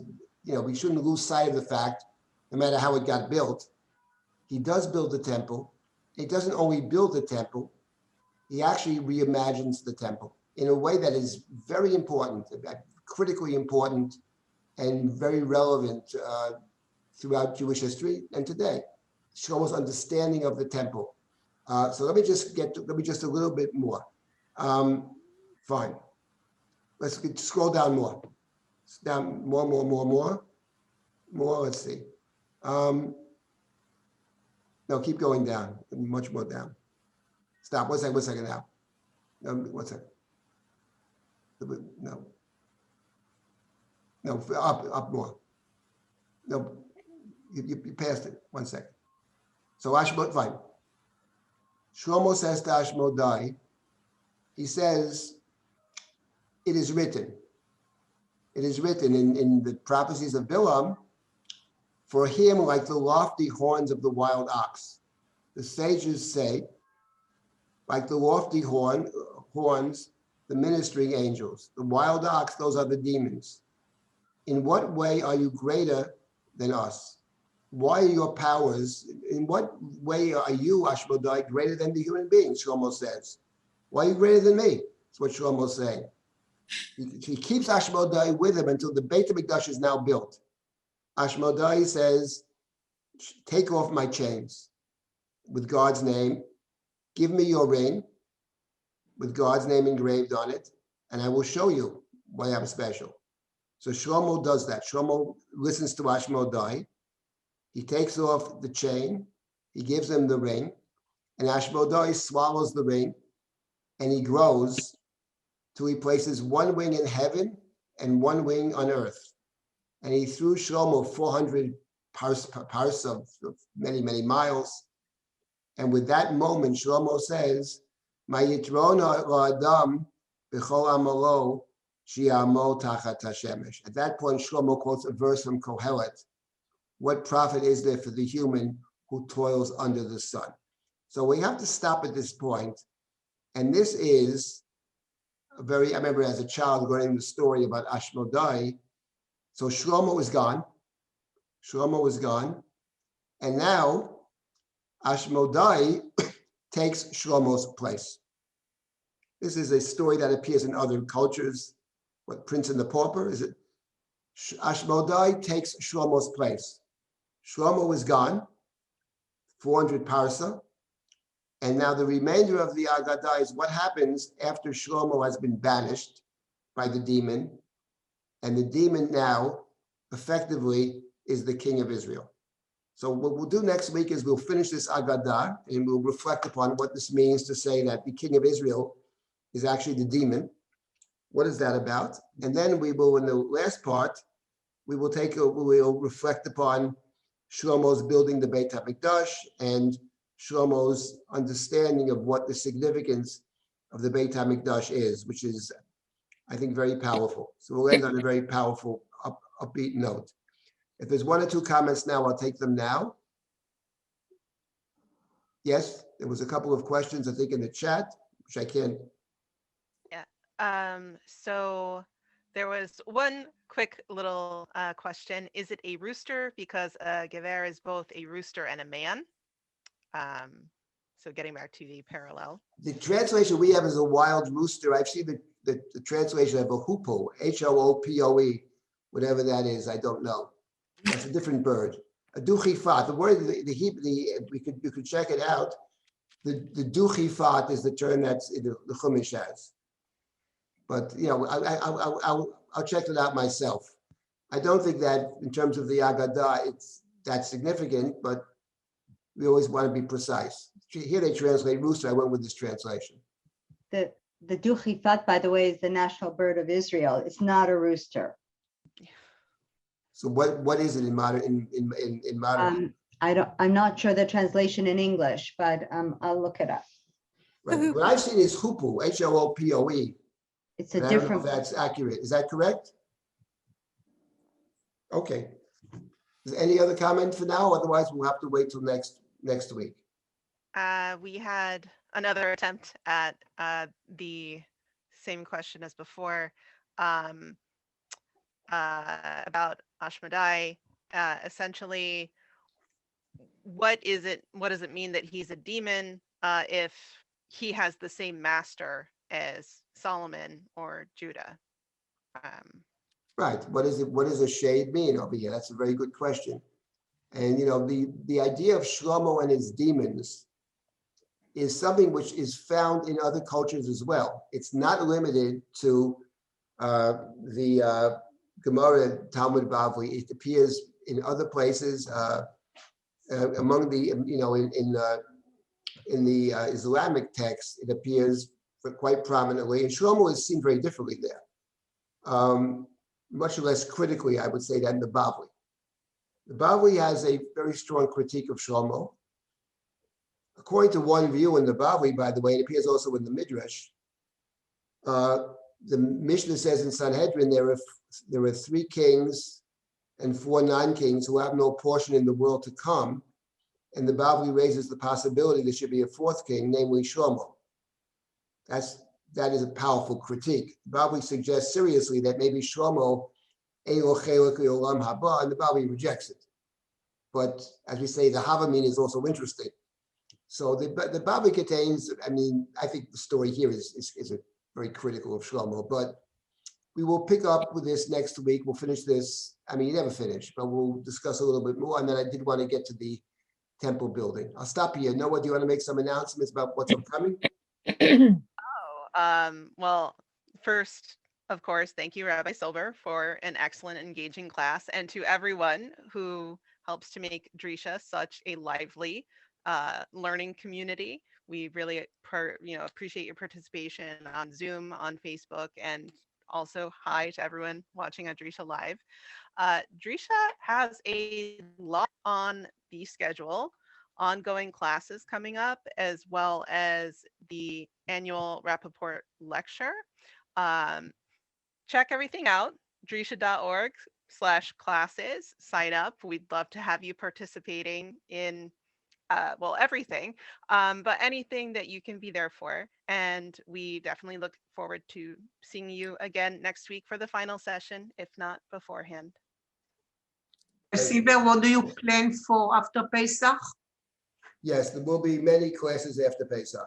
[SPEAKER 1] we shouldn't lose sight of the fact, no matter how it got built, he does build the temple. He doesn't only build the temple, he actually reimagines the temple in a way that is very important, critically important, and very relevant throughout Jewish history and today. Shlomo's understanding of the temple. So let me just a little bit more. Fine. Let's scroll down more. Down more. Let's see. No, keep going down. Much more down. Stop. One second now. No, 1 second. No, up more. No, you passed it. 1 second. So fine. Shlomo says to Ashmodai, he says, it is written in the prophecies of Bilam, for him like the lofty horns of the wild ox. The sages say, like the lofty horns, the ministering angels. The wild ox, those are the demons. In what way are you greater than us? Why are your powers, in what way are you, Ashmodai, greater than the human beings, Shlomo says? Why are you greater than me? That's what Shlomo's saying. He keeps Ashmodai with him until the Beit HaMikdash is now built. Ashmodai says, take off my chains with God's name. Give me your ring with God's name engraved on it, and I will show you why I'm special. So Shlomo does that. Shlomo listens to Ashmodai. He takes off the chain. He gives him the ring, and Ashmodai swallows the ring, and he grows till he places one wing in heaven and one wing on earth. And he threw Shlomo 400 parts of many, many miles. And with that moment, Shlomo says, "Mayitrona la'adam b'chol amalo shi'amo tachat hashemesh." At that point, Shlomo quotes a verse from Kohelet. What profit is there for the human who toils under the sun? So we have to stop at this point. And this is I remember as a child learning the story about Ashmodai. So Shlomo was gone. And now Ashmodai takes Shlomo's place. This is a story that appears in other cultures. What, Prince and the Pauper? Is it? Ashmodai takes Shlomo's place. Shlomo is gone, 400 parsa. And now the remainder of the Agadah is what happens after Shlomo has been banished by the demon. And the demon now effectively is the king of Israel. So what we'll do next week is we'll finish this Agadah and we'll reflect upon what this means to say that the king of Israel is actually the demon. What is that about? And then we will, in the last part, we'll reflect upon Shlomo's building the Beit HaMikdash and Shlomo's understanding of what the significance of the Beit HaMikdash is, which is, I think, very powerful. So we'll end on a very powerful, upbeat note. If there's one or two comments now, I'll take them now. Yes, there was a couple of questions, I think, in the chat, which I can't.
[SPEAKER 3] Yeah. So there was one quick little question. Is it a rooster? Because Gever is both a rooster and a man. So getting back to the parallel.
[SPEAKER 1] The translation we have is a wild rooster. I've seen the translation of a hoopoe, H-O-O-P-O-E, whatever that is, I don't know. That's a different bird. A duchifat, the word, you could check it out. The duchifat is the term that's the Chumash has. But, you know, I'll check it out myself. I don't think that in terms of the Agadah, it's that significant, but we always want to be precise. Here they translate rooster. I went with this translation.
[SPEAKER 12] The duchifat, by the way, is the national bird of Israel. It's not a rooster.
[SPEAKER 1] So what is it in modern in modern?
[SPEAKER 12] I'm not sure the translation in English, but I'll look it up.
[SPEAKER 1] Right. What I've seen is hoopoe, H-O-O-P-O-E.
[SPEAKER 12] It's a
[SPEAKER 1] different. I don't know if that's accurate. Is that correct? Okay. Is there any other comment for now? Otherwise, we'll have to wait till next week.
[SPEAKER 3] We had another attempt at the same question as before about Ashmodai. Essentially, what does it mean that he's a demon if he has the same master as Solomon or Judah?
[SPEAKER 1] Right. What does a shade mean over here? That's a very good question. And the idea of Shlomo and his demons is something which is found in other cultures as well. It's not limited to the Gemara Talmud Bavli. It appears in other places among the in the Islamic text. It appears quite prominently, and Shlomo is seen very differently there. Much less critically, I would say, than the Bavli. The Bavli has a very strong critique of Shlomo. According to one view in the Bavli, by the way, it appears also in the Midrash. The Mishnah says in Sanhedrin there are 3 kings and 4 non-kings who have no portion in the world to come, and the Bavli raises the possibility there should be a 4th king, namely Shlomo. That is a powerful critique. The Bavli suggests seriously that maybe Shlomo and the Bavli rejects it. But as we say, the Havamin is also interesting. So the Bavli contains, I think the story here is very critical of Shlomo, but we will pick up with this next week. We'll finish this. You never finish, but we'll discuss a little bit more. And then I did want to get to the temple building. I'll stop here. Noah, do you want to make some announcements about what's upcoming?
[SPEAKER 3] Well, first, of course, thank you, Rabbi Silber, for an excellent, engaging class, and to everyone who helps to make Drisha such a lively learning community. We really appreciate your participation on Zoom, on Facebook, and also hi to everyone watching on Drisha Live. Drisha has a lot on the schedule, ongoing classes coming up, as well as the annual Rappaport lecture. Check everything out, drisha.org/classes, sign up. We'd love to have you participating in everything, but anything that you can be there for. And we definitely look forward to seeing you again next week for the final session, if not beforehand.
[SPEAKER 13] Silber, what do you plan for after Pesach?
[SPEAKER 1] Yes, there will be many classes after Pesach.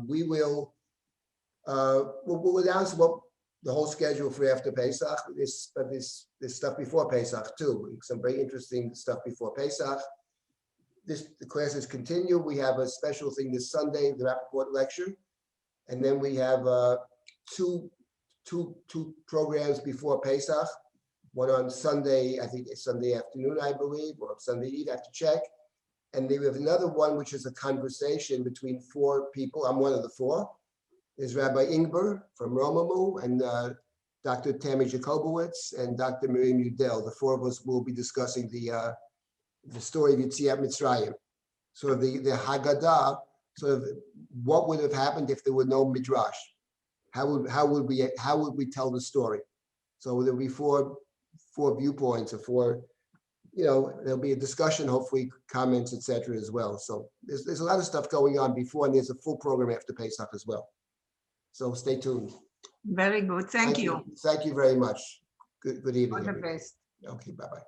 [SPEAKER 1] We'll announce what the whole schedule for after Pesach. This stuff before Pesach too. Some very interesting stuff before Pesach. The classes continue. We have a special thing this Sunday, the Rappaport lecture, and then we have two programs before Pesach. One on Sunday, I think it's Sunday afternoon, I believe, or Sunday Eve. I have to check. And then we have another one, which is a conversation between 4 people. I'm one of the 4. There's Rabbi Ingber from Romamu, and Dr. Tammy Jacobowitz, and Dr. Miriam Udell. The 4 of us will be discussing the story of Yetziat Mitzrayim, sort of the Haggadah, sort of what would have happened if there were no Midrash. How would we tell the story? So there'll be four viewpoints, or 4. There'll be a discussion, hopefully comments, etc. as well. So there's a lot of stuff going on before, and there's a full program after Pesach as well. So stay tuned.
[SPEAKER 13] Very good. Thank you.
[SPEAKER 1] Thank you very much. Good evening.
[SPEAKER 13] All the best.
[SPEAKER 1] Okay, bye-bye.